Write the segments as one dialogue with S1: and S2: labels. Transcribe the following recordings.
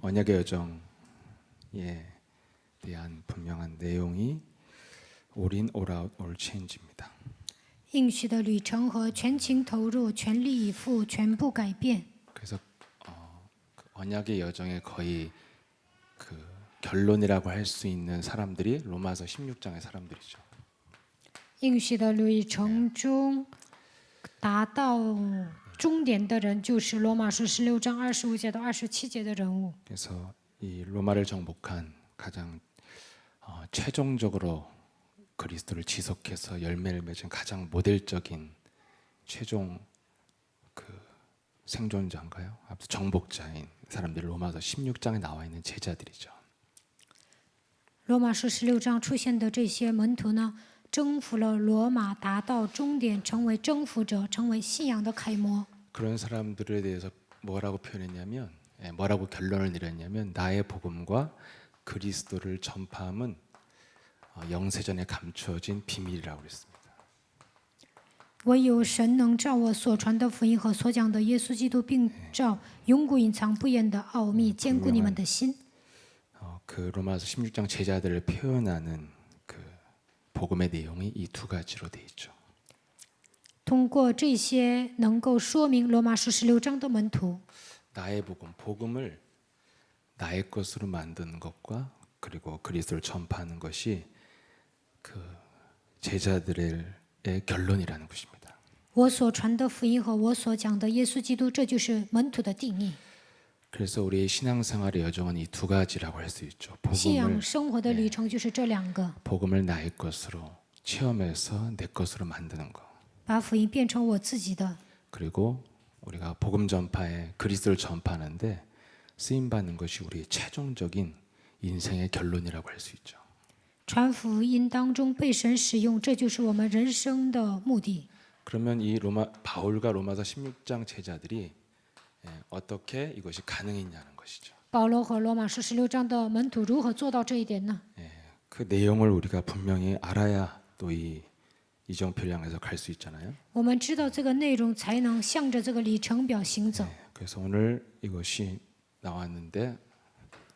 S1: 언약의 여정에 대한 분명한 내용이 All in, all out, all change입니다.
S2: 应许的旅程和全情投入、全力以赴、全部改变。
S1: 그래서 그 언약의 여정의 거의 그 결론이라고 할 수 있는 사람들이 로마서 16장의 사람들이죠.
S2: 应许的旅程中达到终点的人，就是罗马书16章25节到27节的人物。
S1: 그래서 이 로마를 정복한 가장 최종적으로 그리스도를 지속해서 열매를 맺은 가장 모델적인 최종 그 생존자인가요? 정복자인 사람들이 로마서 16장에 나와 있는 제자들이죠.
S2: 罗马书16章出现的这些门徒呢，征服了罗马，达到终点，成为征服者，成为信仰的楷模。
S1: 그런 사람들에 대해서 뭐라고 표현했냐면, 뭐라고 결론을 내렸냐면 나의 복음과 그리스도를 전파함은 영세전에 감추어진 비밀이라고 그랬습니다.
S2: 唯有神能照我所传的福音和所讲的耶稣基督，并照永古隐藏不言的奥秘，坚固你们的心。
S1: 그 로마서 16장 제자들을 표현하는 그 복음의 내용이 이 두 가지로 돼 있죠.
S2: 通过这些，能够说明罗马书16章的门徒。
S1: 나의 복음을 나의 것으로 만드는 것과 그리고 그리스도를 전파하는 것이 그 제자들의 결론이라는 것입니다.
S2: 我所传的福音和我所讲的耶稣基督，这就是门徒的定义。
S1: 그래서 우리의 신앙생활의 여정은 이 두 가지라고 할 수 있죠.
S2: 信仰生活的旅程就是这两个，
S1: 복음을 나의 것으로 체험해서 내 것으로 만드는 것.
S2: 把福音变成我自己的。
S1: 그리고 우리가 복음 전파에 그리스도를 전파하는데 쓰임 받는 것이 우리의 최종적인 인생의 결론이라고 할 수 있죠.
S2: 传福音当中被神使用，这就是我们人生的目的。
S1: 그러면 이 바울과 로마서 16장 제자들이 어떻게 이것이 가능했냐는 것이죠.
S2: 保罗和罗马书16章的门徒如何做到这一点呢？
S1: 그 내용을 우리가 분명히 알아야 또 이 이정표를 향해서 갈 수 있잖아요.
S2: 我们知道这个内容，才能向着这个里程表行走。
S1: 그래서 오늘 이것이 나왔는데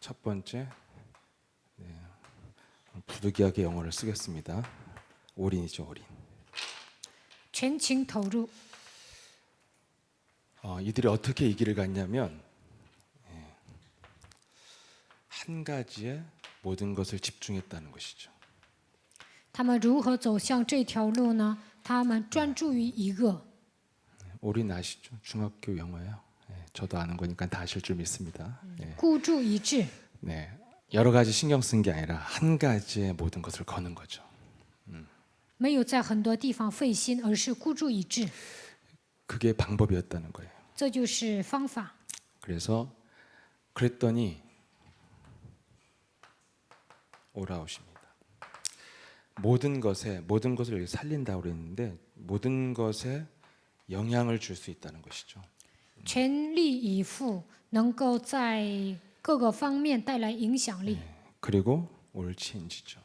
S1: 첫 번째 부득이하게 영어를 쓰겠습니다. 올인이죠, 올인.
S2: 全情投入。
S1: 이들이 어떻게 이 길을 갔냐면 한 가지에 모든 것을 집중했다는 것이죠.
S2: 他们如何走向这条路呢？他们专注于一个。
S1: 올인 아시죠? 중학교 영어예요. 저도 아는 거니까 다 아실 줄 믿습니다.
S2: 孤注一掷，
S1: 네, 여러 가지 신경 쓴 게 아니라 한 가지에 모든 것을 거는 거죠.
S2: 没有在很多地方费心，而是孤注一掷，
S1: 그게 방법이었다는 거예요.
S2: 这就是方法。
S1: 그랬더니 올아오십니다. 모든 것을 여기 살린다고 그랬는데 모든 것에 영향을 줄 수 있다는 것이죠.
S2: 全力以赴，能够在各个方面带来影响力，
S1: 그리고 올 체인지죠.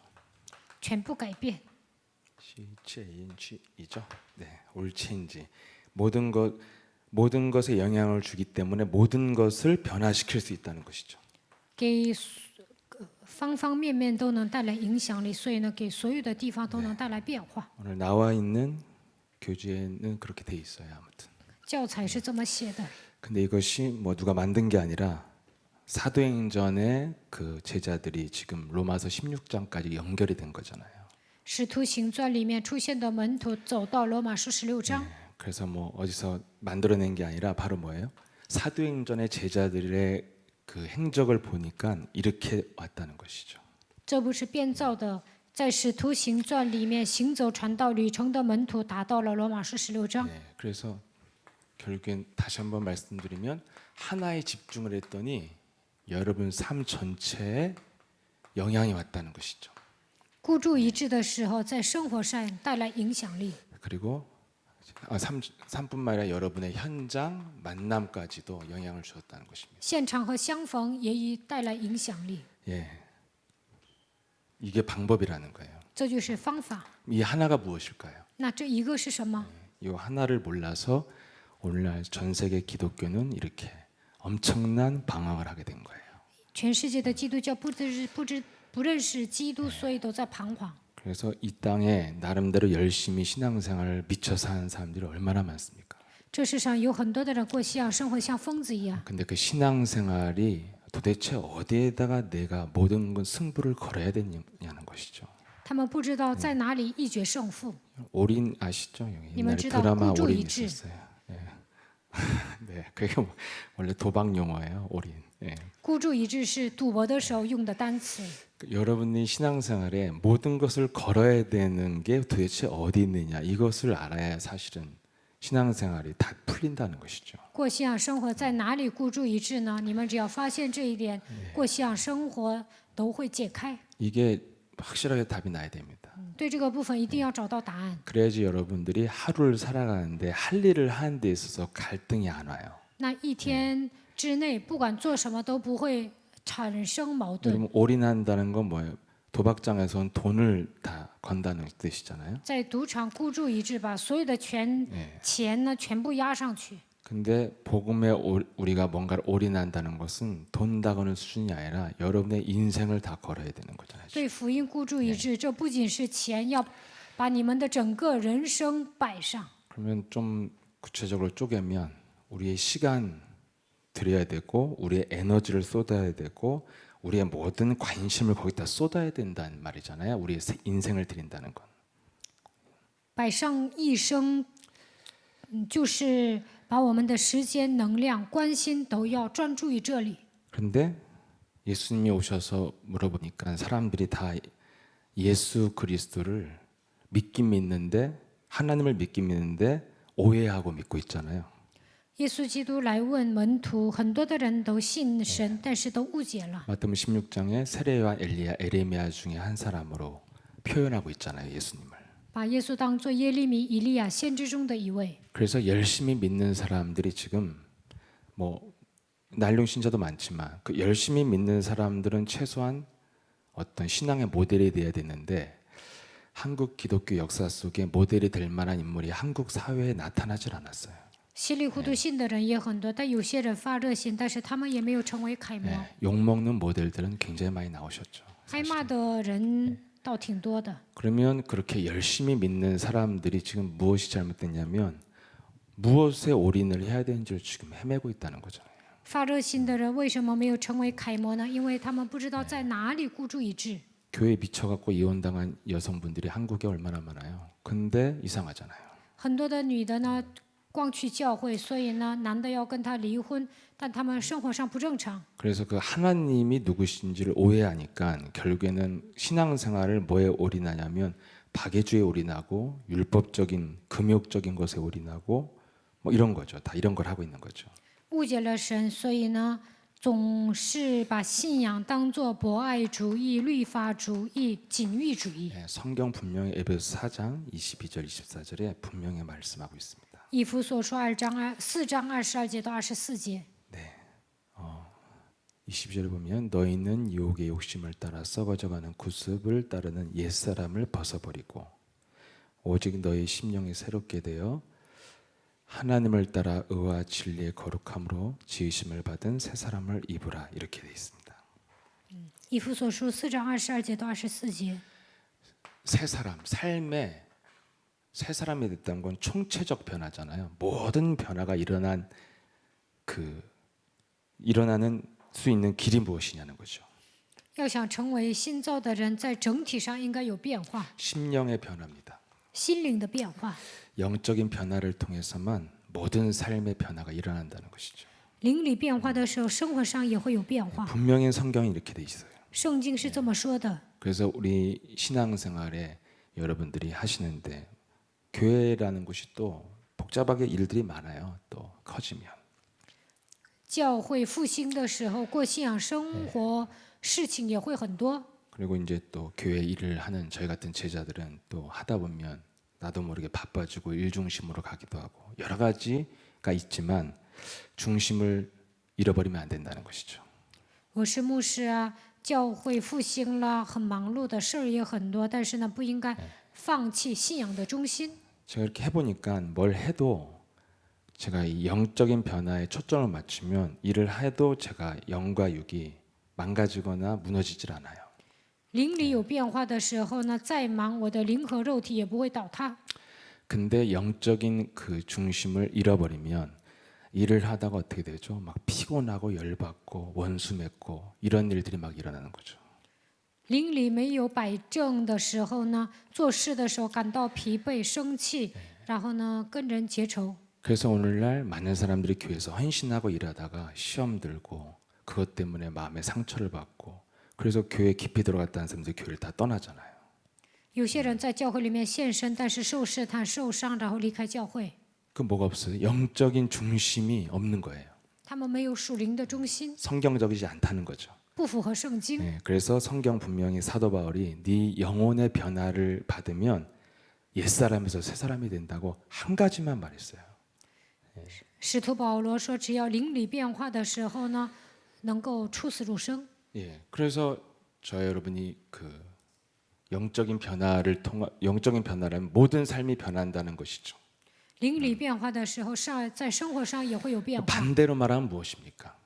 S2: 全部改变。
S1: 체인지이죠. 네, 올 체인지. 모든 것에 영향을 주기 때문에 모든 것을 변화시킬 수 있다는 것이죠.
S2: 给方方面面都能带来影响力，所以呢，给所有的地方都能带来变化。
S1: 오늘 나와 있는 교재에는 그렇게 돼 있어요. 아무튼.
S2: 教材是这么写的，
S1: 근데 이것이 뭐 누가 만든 게 아니라 사도행전의 그 제자들이 지금 로마서 16장까지 연결이 된 거잖아요.
S2: 使徒行传里面出现的门徒走到罗马书16章，
S1: 그래서 뭐 어디서 만들어낸 게 아니라 바로 뭐예요? 사도행전의 제자들의 그 행적을 보니까 이렇게 왔다는 것이죠.
S2: 这不是编造的。在使徒行传里面行走传道旅程的门徒达到了罗马书16章。
S1: 그래서 결국엔 다시 한번 말씀드리면 하나에 집중을 했더니 여러분 삶 전체에 영향이 왔다는 것이죠.
S2: 孤注一掷的时候，在生活上带来影响力。
S1: 그리고 삶뿐만 아니라 여러분의 현장 만남까지도 영향을 주었다는 것입니다.
S2: 现场和相逢也带来影响力。
S1: 이게 방법이라는 거예요.
S2: 这就是方法。
S1: 이 하나가 무엇일까요?
S2: 那这一个是什么？
S1: 이 하나를 몰라서 오늘날 전 세계 기독교는 이렇게 엄청난 방황을 하게 된 거예요.
S2: 全世界的基督教不认识基督，所以都在彷徨。
S1: 그래서 이 땅에 나름대로 열심히 신앙생활을 미쳐 사는 사람들이 얼마나 많습니까?
S2: 这世上有很多的人过信仰生活，像疯子一样。
S1: 근데 그 신앙생활이 도대체 어디에다가 내가 모든 건 승부를 걸어야 되냐는 것이죠.
S2: 他们不知道在哪里一决胜负。
S1: 올인 아시죠? 여기
S2: 님은
S1: 옛날에
S2: 知道
S1: 드라마
S2: 孤注
S1: 올인
S2: 一掷。
S1: 있었어요. 예. 네, 그게 원래 도박 용어예요. 올인. 예.
S2: 孤注一掷是赌博的时候用的单词。
S1: 여러분이 신앙생활에 모든 것을 걸어야 되는 게 도대체 어디 있느냐 이것을 알아야 사실은 신앙생활이 다 풀린다는 것이죠.
S2: 过信仰生活在哪里孤注一掷呢？你们只要发现这一点，过信仰生活都会解开。
S1: 이게 확실하게 답이 나야 됩니다.
S2: 对这个部分一定要找到答案。
S1: 그래야지 여러분들이 하루를 살아가는데 할 일을 하는 데 있어서 갈등이 안 와요.
S2: 那一天之内，不管做什么都不会产生矛盾。
S1: 여러분 올인한다는 건 뭐예요? 도박장에서는 돈을 다 건다는 뜻이잖아요.
S2: 在赌场孤注一掷，把所有的钱呢全部压上去。
S1: 근데 복음에 우리가 뭔가를 올인한다는 것은 돈 다 거는 수준이 아니라 여러분의 인생을 다 걸어야 되는 거잖아요.
S2: 对福音孤注一掷，这不仅是钱，要把你们的整个人生摆上。
S1: 그러면 좀 구체적으로 쪼개면 우리의 시간 드려야 되고 우리의 에너지를 쏟아야 되고 우리의 모든 관심을 거기다 쏟아야 된다는 말이잖아요. 우리의 인생을 드린다는 건.
S2: 摆上一生，就是把我们的时间、能量、关心都要专注于这里。
S1: 그런데 예수님이 오셔서 물어보니까 사람들이 다 예수 그리스도를 믿긴 믿는데 하나님을 믿긴 믿는데 오해하고 믿고 있잖아요.
S2: 耶稣基督来问门徒，很多的人都信神，但是都误解了。
S1: 마태복음 16장에 세례요한 엘리야 에레미야 중에 한 사람으로 표현하고 있잖아요. 예수님을.
S2: 把耶稣当作耶利米、以利亚先知中的一位。
S1: 그래서 열심히 믿는 사람들이 지금 뭐 난룡 신자도 많지만 그 열심히 믿는 사람들은 최소한 어떤 신앙의 모델이 돼야 되는데 한국 기독교 역사 속에 모델이 될 만한 인물이 한국 사회에 나타나질 않았어요.
S2: 稀里糊涂信的人也很多，但有些人发热心，但是他们也没有成为楷模。
S1: 욕먹는 모델들은 굉장히 많이 나오셨죠.
S2: 挨骂的人倒挺多的。
S1: 그러면 그렇게 열심히 믿는 사람들이 지금 무엇이 잘못됐냐면 무엇에 올인을 해야 되는지를 지금 헤매고 있다는 거잖아요.
S2: 发热心的人为什么没有成为楷模呢？因为他们不知道在哪里孤注一掷。
S1: 교회 미쳐갖고 이혼당한 여성분들이 한국에 얼마나 많아요. 근데 이상하잖아요.
S2: 很多的女的呢，光去教会，所以呢，男的要跟她离婚，但他们生活上不正常。
S1: 그래서 그 하나님이 누구신지를 오해하니까 결국에는 신앙생활을 뭐에 올인하냐면 박애주에 올인하고 율법적인 금욕적인 것에 올인하고 뭐 이런 거죠. 다 이런 걸 하고 있는 거죠.
S2: 误解了神，所以呢，总是把信仰当作博爱主义、律法主义、禁欲主义。
S1: 성경 분명히 에베소 4장 22절 24절에 분명히 말씀하고 있습니다.
S2: 以弗所说4章22节到24节。
S1: 20절에 보면 너희는 유혹의 욕심을 따라 썩어져가는 구습을 따르는 옛사람을 벗어버리고 오직 너희 심령이 새롭게 되어 하나님을 따라 의와 진리의 거룩함으로 지으심을 받은 새 사람을 입으라 이렇게 돼 있습니다.
S2: 以弗所书4章22节到24节。
S1: 새 사람, 삶에 새 사람이 됐다는 건 총체적 변화잖아요. 모든 변화가 일어나는 수 있는 길이 무엇이냐는 거죠.
S2: 要想成为新造的人，在整体上应该有变化，
S1: 심령의 변화입니다.
S2: 心灵的变化。
S1: 영적인 변화를 통해서만 모든 삶의 변화가 일어난다는 것이죠.
S2: 灵里变化的时候，生活上也会有变化。
S1: 분명히 성경이 이렇게 돼 있어요.
S2: 圣经是这么说的。
S1: 그래서 우리 신앙생활에 여러분들이 하시는데 교회라는 곳이 또 복잡하게 일들이 많아요. 또 커지면.
S2: 教会复兴的时候，过信仰生活，事情也会很多。
S1: 그리고 이제 또 교회 일을 하는 저희 같은 제자들은 또 하다 보면 나도 모르게 바빠지고 일 중심으로 가기도 하고 여러 가지가 있지만 중심을 잃어버리면 안 된다는 것이죠.
S2: 我是牧师啊，教会复兴了，很忙碌的事儿也很多，但是呢，不应该放弃信仰的中心。
S1: 제가 이렇게 해보니까 뭘 해도 제가 이 영적인 변화에 초점을 맞추면 일을 해도 제가 영과 육이 망가지거나 무너지질 않아요.
S2: 灵里有变化的时候呢，再忙，我的灵和肉体也不会倒塌。
S1: 근데 영적인 그 중심을 잃어버리면 일을 하다가 어떻게 되죠? 막 피곤하고 열받고 원수 맺고 이런 일들이 막 일어나는 거죠.
S2: 灵里没有摆正的时候呢，做事的时候感到疲惫、生气，然后呢跟人结仇。
S1: 그래서 오늘날 많은 사람들이 교회에서 헌신하고 일하다가 시험 들고 그것 때문에 마음에 상처를 받고 그래서 교회 깊이 들어갔다는 사람들이 교회를 다 떠나잖아요.
S2: 有些人在教会里面献身，但是受试探、受伤，然后离开教会。
S1: 그 뭐가 없어요? 영적인 중심이 없는 거예요.
S2: 他们没有属灵的中心，
S1: 성경적이지 않다는 거죠.
S2: 不符合圣经。
S1: 네, 그래서 성경 분명히 사도 바울이 네 영혼의 변화를 받으면 옛사람에서 새사람이 된다고 한 가지만 말했어요.
S2: 使徒保罗说，只要灵里变化的时候呢，能够出死入生。
S1: 예, 그래서 저 여러분이 그 영적인 변화라면 모든 삶이 변한다는 것이죠.
S2: 灵里变化的时候，在生活上也会有变化。
S1: 반대로 말하면 무엇입니까?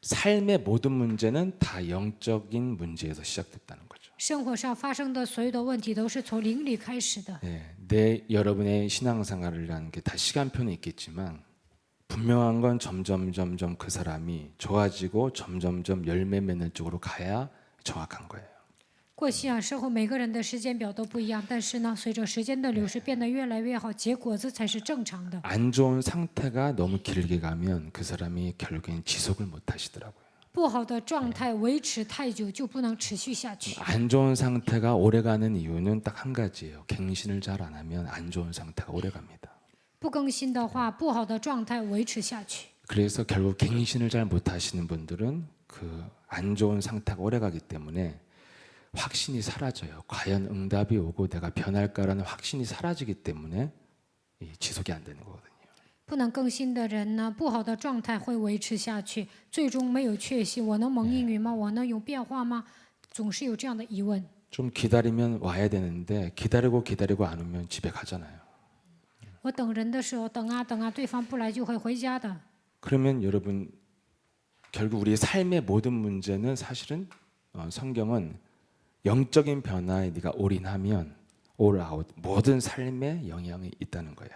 S1: 삶의 모든 문제는 다 영적인 문제에서 시작됐다는 거죠.
S2: 生活上发生的所有的问题都是从灵里开始的。
S1: 내 여러분의 신앙생활이라는 게 다 시간표는 있겠지만 분명한 건 점점 그 사람이 좋아지고 점점 열매 맺는 쪽으로 가야 정확한 거예요.
S2: 过信仰生活，每个人的时间表都不一样，但是呢，随着时间的流逝，变得越来越好，结果子才是正常的。
S1: 안 좋은 상태가 너무 길게 가면 그 사람이 결국엔 지속을 못 하시더라고요.
S2: 不好的状态维持太久就不能持续下去。
S1: 안 좋은 상태가 오래 가는 이유는 딱 한 가지예요. 갱신을 잘 안 하면 안 좋은 상태가 오래 갑니다.
S2: 不更新的话，不好的状态维持下去。
S1: 그래서 결국 갱신을 잘 못 하시는 분들은 그 안 좋은 상태가 오래 가기 때문에 확신이 사라져요. 과연 응답이 오고 내가 변할까라는 확신이 사라지기 때문에 지속이 안 되는 거거든요.
S2: 不能更新的人呢，不好的状态会维持下去，最终没有确信，我能蒙应允吗？我能有变化吗？总是有这样的疑问。
S1: 좀 기다리면 와야 되는데 기다리고 안 오면 집에 가잖아요.
S2: 我等人的时候，等啊等啊，对方不来就会回家的。
S1: 그러면 여러분 결국 우리의 삶의 모든 문제는 사실은 성경은 영적인 변화에 네가 올인하면 all out 모든 삶에 영향이 있다는 거예요.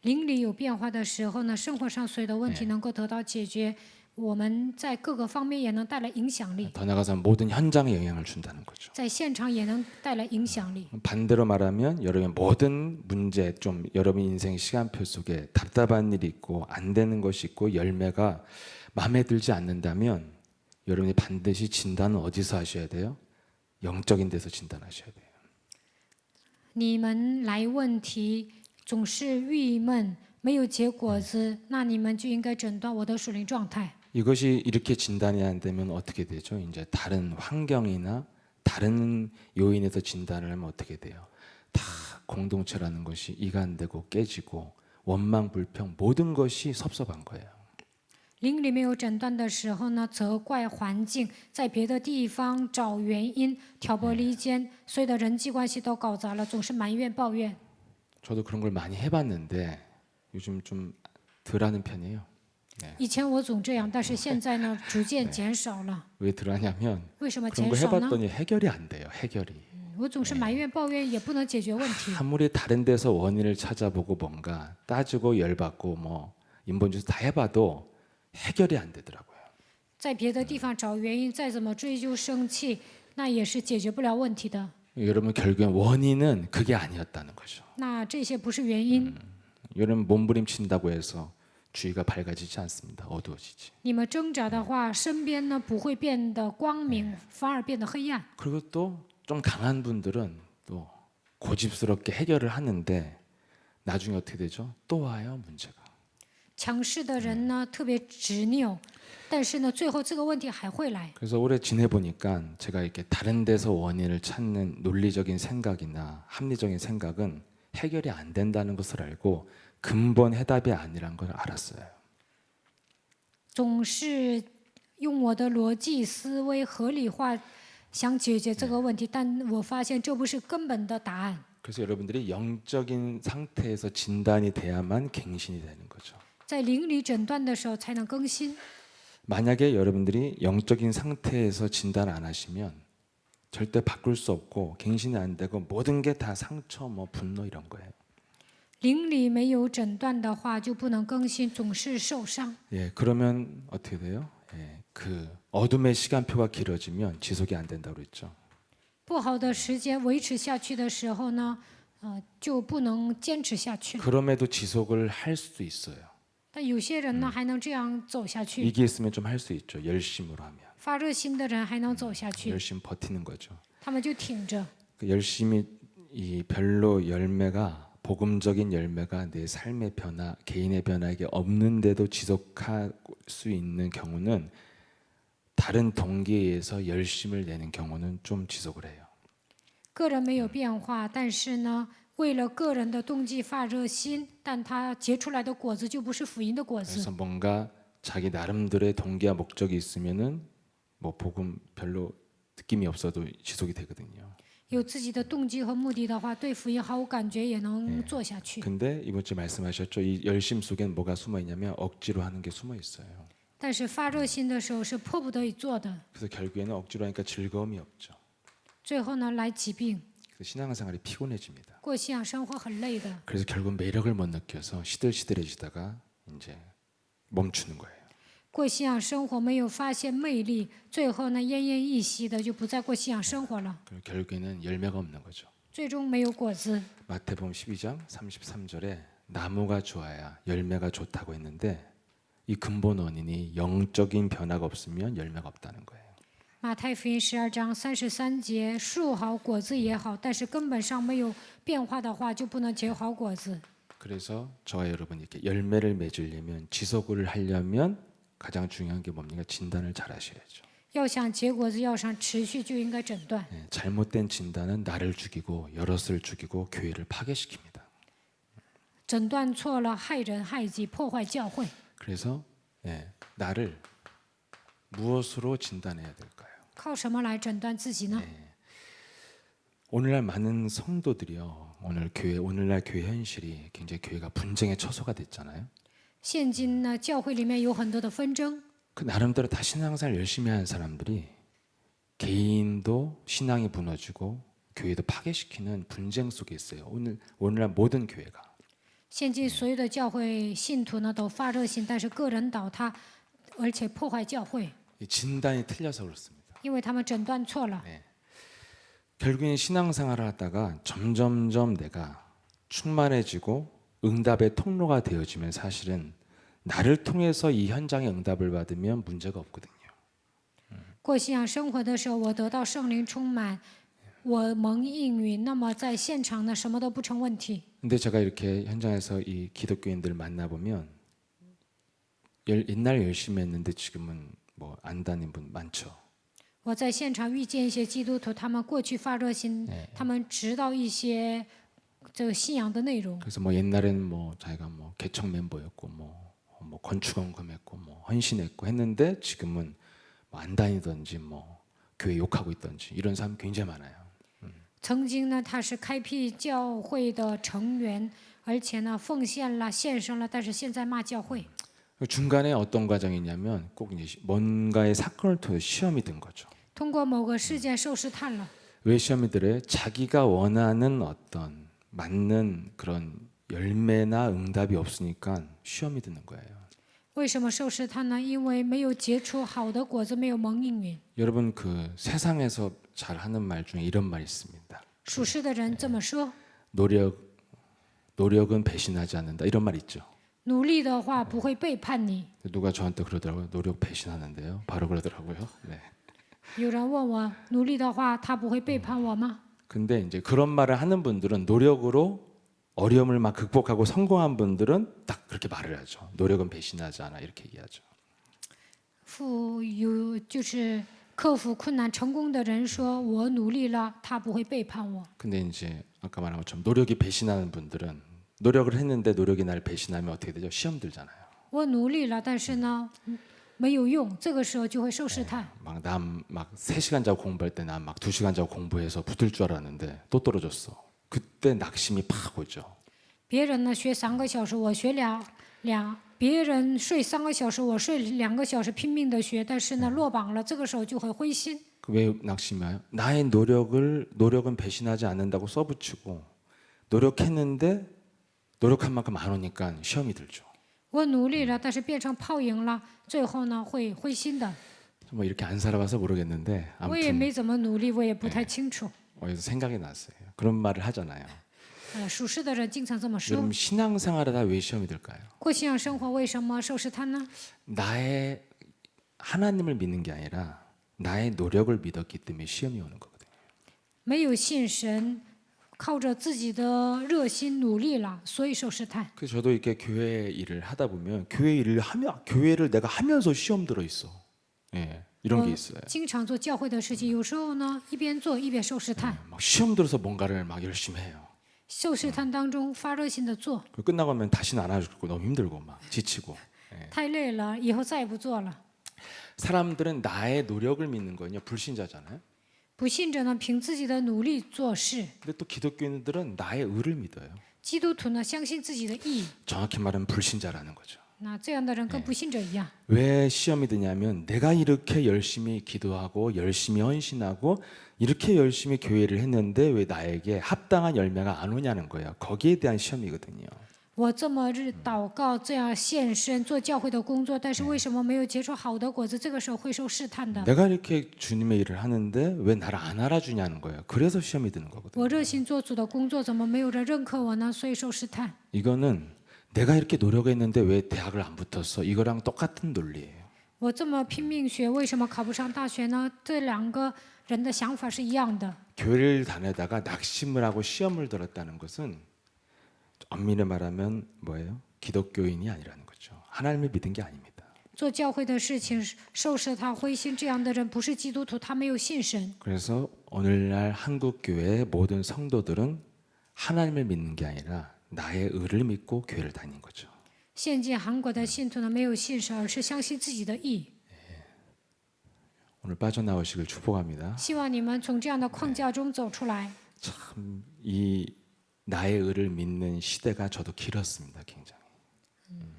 S2: 灵里有变化的时候呢，生活上所有的问题能够得到解决，我们在各个方面也能带来影响力，
S1: 더 나가서 모든 현장에 영향을 준다는 거죠.
S2: 在现场也能带来影响力。
S1: 반대로 말하면 여러분의 모든 문제 좀 여러분 인생 시간표 속에 답답한 일이 있고 안 되는 것이 있고 열매가 마음에 들지 않는다면 여러분이 반드시 진단은 어디서 하셔야 돼요? 영적인 데서 진단하셔야 돼요.
S2: 你们来问题总是郁闷，没有结果子，那你们就应该诊断我的属灵状态。
S1: 이것이 이렇게 진단이 안 되면 어떻게 되죠? 이제 다른 환경이나 다른 요인에서 진단을 하면 어떻게 돼요? 다 공동체라는 것이 이간되고 깨지고 원망 불평 모든 것이 섭섭한 거예요.
S2: 灵里没有诊断的时候呢，责怪环境，在别的地方找原因，挑拨离间，所有的人际关系都搞砸了，总是埋怨抱怨。
S1: 저도 그런 걸 많이 해봤는데 요즘 좀 덜하는 편이에요.
S2: 以前我总这样，但是现在呢，逐渐减少了。
S1: 왜 덜하냐면
S2: 为什么
S1: 그런
S2: 减
S1: 거
S2: 少呢？
S1: 해봤더니 해결이 안 돼요. 해결이.
S2: 我总是埋怨抱怨，也不能解决问题。
S1: 아무리 다른 데서 원인을 찾아보고 뭔가 따지고 열받고 뭐 인본주의 다 해봐도 해결이 안 되더라고요.
S2: 在别的地方找原因，再怎么追究生气，那也是解决不了问题的。
S1: 여러분 결국엔 원인은 그게 아니었다는 거죠.
S2: 那这些不是原因。
S1: 여러분 몸부림친다고 해서 주위가 밝아지지 않습니다. 어두워지지.
S2: 你们挣扎的话，身边呢不会变得光明，反而变得黑暗。
S1: 그리고 또 좀 강한 분들은 또 고집스럽게 해결을 하는데 나중에 어떻게 되죠? 또 와요 문제가.
S2: 强势的人呢特别执拗，但是呢，最后这个问题还会来。
S1: 그래서 오래 지내보니까 제가 이렇게 다른 데서 원인을 찾는 논리적인 생각이나 합리적인 생각은 해결이 안 된다는 것을 알고 근본 해답이 아니란 걸 알았어요.
S2: 总是用我的逻辑思维合理化想解决这个问题，但我发现这不是根本的答案。
S1: 그래서 여러분들이 영적인 상태에서 진단이 돼야만 갱신이 되는 거죠.
S2: 在灵里诊断的时候才能更新。
S1: 만약에 여러분들이 영적인 상태에서 진단 안 하시면 절대 바꿀 수 없고 갱신이 안 되고 모든 게 다 상처, 뭐 분노 이런 거예요.
S2: 灵里没有诊断的话，就不能更新，总是受伤。
S1: 예, 그러면 어떻게 돼요? 예, 그 어둠의 시간표가 길어지면 지속이 안 된다고 그랬죠.
S2: 不好的时间维持下去的时候呢，就不能坚持下去了。
S1: 그럼에도 지속을 할 수도 있어요.
S2: 但有些人呢，还能这样走下去。
S1: 위기에 있으면 좀 할 수 있죠. 열심으로 하면
S2: 发热心的人还能走下去，
S1: 열심히 버티는 거죠.
S2: 他们就挺着。
S1: 그 열심히 이 별로 열매가 복음적인 열매가 내 삶의 변화, 개인의 변화에게 없는데도 지속할 수 있는 경우는 다른 동기에 의해서 열심을 내는 경우는 좀 지속을 해요.
S2: 个人没有变化，但是呢，为了个人的动机发热心，但他结出来的果子就不是福音的果子。
S1: 그래서 뭔가 자기 나름대로의 동기와 목적이 있으면은 뭐 복음 별로 느낌이 없어도 지속이 되거든요.
S2: 有自己的动机和目的的话，对福音毫无感觉也能做下去。
S1: 근데 이번 주에 말씀하셨죠. 이 열심 속엔 뭐가 숨어 있냐면 억지로 하는 게 숨어 있어요.
S2: 但是发热心的时候是迫不得已做的，
S1: 그래서 결국에는 억지로 하니까 즐거움이 없죠.
S2: 最后呢来疾病，
S1: 그래서 신앙생활이 피곤해집니다.
S2: 过信仰生活很累的。
S1: 그래서 결국 매력을 못 느껴서 시들시들해지다가 이제 멈추는 거예요.
S2: 过信仰生活没有发现魅力，最后呢奄奄一息的就不再过信仰生活了，
S1: 그리고 결국에는 열매가 없는 거죠.
S2: 最终没有果子。
S1: 마태복음 12장 33절에 나무가 좋아야 열매가 좋다고 했는데 이 근본 원인이 영적인 변화가 없으면 열매가 없다는 거예요.
S2: 马太福音12章33节，树好果子也好，但是根本上没有变化的话，就不能结好果子。
S1: 그래서 저와 여러분이 이렇게 열매를 맺으려면 지속을 하려면 가장 중요한 게 뭡니까? 진단을 잘 하셔야죠.
S2: 要想结果子，要想持续，就应该诊断。
S1: 예, 잘못된 진단은 나를 죽이고 여럿을 죽이고 교회를 파괴시킵니다.
S2: 诊断错了，害人害己，破坏教会。
S1: 그래서 예, 나를 무엇으로 진단해야 될까요?
S2: 靠什么来诊断自己呢？
S1: 오늘날 많은 성도들이요. 오늘날 교회 현실이 굉장히 교회가 분쟁의 처소가 됐잖아요.
S2: 现今呢，教会里面有很多的纷争，
S1: 그 나름대로 다 신앙생활 열심히 하는 사람들이 개인도 신앙이 무너지고 교회도 파괴시키는 분쟁 속에 있어요. 오늘날 모든 교회가.
S2: 现今所有的教会信徒呢都发热心，但是个人倒塌，而且破坏教会，
S1: 이 진단이 틀려서 그렇습니다.
S2: 因为他们诊断错了。
S1: 결국엔 신앙생활을 하다가 점점점 내가 충만해지고 응답의 통로가 되어지면 사실은 나를 통해서 이 현장에 응답을 받으면 문제가 없거든요.
S2: 过信仰生活的时候，我得到圣灵充满，我蒙应允，那么在现场呢，什么都不成问题。
S1: 근데 제가 이렇게 현장에서 이 기독교인들을 만나보면 옛날 열심히 했는데 지금은 뭐 안 다닌 분 많죠.
S2: 我在现场遇见一些基督徒，他们过去发热心，他们知道一些这个信仰的内容。
S1: 그래서 뭐 옛날에는 뭐 자기가 뭐 개척 멤버였고 뭐 건축원금했고 뭐 헌신했고 했는데 지금은 뭐 안 다니든지 뭐 교회 욕하고 있든지 이런 사람 굉장히 많아요.
S2: 曾经呢，他是开辟教会的成员，而且呢奉献了、献身了，但是现在骂教会。
S1: 중간에 어떤 과정이 있냐면 꼭 이제 뭔가의 사건을 통해 시험이 든 거죠.
S2: 通过某个事件受试探了，
S1: 왜 시험이 들어요? 자기가 원하는 어떤 맞는 그런 열매나 응답이 없으니까 시험이 드는 거예요.
S2: 为什么受试探呢？因为没有结出好的果子，没有蒙应允。
S1: 여러분 그 세상에서 잘 하는 말 중에 이런 말이 있습니다.
S2: 属世的人这么说：
S1: 노력은 배신하지 않는다. 이런 말 있죠.
S2: 努力的话不会背叛你。
S1: 누가 저한테 그러더라고요. 노력 배신하는데요. 바로 그러더라고요. 네.
S2: 有人问我，努力的话他不会背叛我吗？
S1: 근데 이제 그런 말을 하는 분들은 노력으로 어려움을 막 극복하고 성공한 분들은 딱 그렇게 말을 하죠. 노력은 배신하지 않아 이렇게 얘기하죠.
S2: 就是克服困难成功的人说：“我努力了，他不会背叛我。”
S1: 근데 이제 아까 말한 것처럼 노력이 배신하는 분들은 노력을 했는데 노력이 날 배신하면 어떻게 되죠? 시험 들잖아요.
S2: 我努力了，但是呢，没有用，这个时候就会受试探。
S1: 막 3시간 자고 공부할 때 난 막 2시간 자고 공부해서 붙을 줄 알았는데 또 떨어졌어. 그때 낙심이 팍 오죠.
S2: 别人呢学3个小时，我学别人睡3个小时，我睡2个小时，拼命的学，但是呢落榜了，这个时候就会灰心。
S1: 왜 낙심해요? 나의 노력은 배신하지 않는다고 써붙이고 노력했는데 노력한 만큼 안 오니까 시험이 들죠.
S2: 我努力了，但是变成泡影了，最后呢会灰心的。
S1: 뭐 이렇게 안 살아봐서 모르겠는데
S2: 我也
S1: 아무튼
S2: 没怎么努力，我也不太清楚。
S1: 어디서 생각이 났어요. 그런 말을 하잖아요.
S2: 属实的人经常这么说。
S1: 여러분 신앙생활하다 왜 시험이 들까요?
S2: 过信仰生活为什么受试探呢？
S1: 나의 하나님을 믿는 게 아니라 나의 노력을 믿었기 때문에 시험이 오는 거거든요.
S2: 没有信神，靠着自己的热心努力了，所以受试探。
S1: 그래서 저도 이렇게 교회 일을 하다 보면 교회 일을 하면 교회를 내가 하면서 시험 들어 있어. 예, 이런 게 있어요.
S2: 经常做教会的事情，有时候呢一边做一边受试探。
S1: 막 시험 들어서 뭔가를 막 열심히 해요.
S2: 受试探当中发热心的做，
S1: 그 끝나고 하면 다시는 안 하고 너무 힘들고 막 지치고.
S2: 太累了，以后再也不做了。
S1: 사람들은 나의 노력을 믿는 거는요 불신자잖아요.
S2: 不信者呢，凭自己的努力做事；
S1: 근데 또 기독교인들은 나의 의를 믿어요.
S2: 基督徒呢，相信自己的义。
S1: 정확히 말하면 불신자라는 거죠.
S2: 那这样的人跟不信者一样。
S1: 왜 시험이 드냐면 내가 이렇게 열심히 기도하고 열심히 헌신하고 이렇게 열심히 교회를 했는데 왜 나에게 합당한 열매가 안 오냐는 거예요. 거기에 대한 시험이거든요.
S2: 我这么日祷告，这样献身做教会的工作，但是为什么没有结出好的果子？这个时候会受试探的。
S1: 내가 이렇게 주님의 일을 하는데 왜 나를 안 알아주냐는 거예요. 그래서 시험이 드는 거거든요.
S2: 我热心做主的工作，怎么没有人认可我呢？所以受试探。
S1: 이거는 내가 이렇게 노력했는데 왜 대학을 안 붙었어? 이거랑 똑같은 논리예요.
S2: 我这么拼命学，为什么考不上大学呢？这两个人的想法是一样的。
S1: 교회를 다니다가 낙심을 하고 시험을 들었다는 것은 엄밀히 말하면 뭐예요? 기독교인이 아니라는 거죠. 하나님을 믿은 게 아닙니다.
S2: 做教会的事情受试探灰心，这样的人不是基督徒，他没有信神。
S1: 그래서 오늘날 한국 교회의 모든 성도들은 하나님을 믿는 게 아니라 나의 의를 믿고 교회를 다닌 거죠.
S2: 现今韩国的信徒呢，没有信神，而是相信自己的义。
S1: 오늘 빠져나오시길 축복합니다.
S2: 希望你们从这样的框架中走出来。
S1: 참 이 나의 의를 믿는 시대가 저도 길었습니다. 굉장히.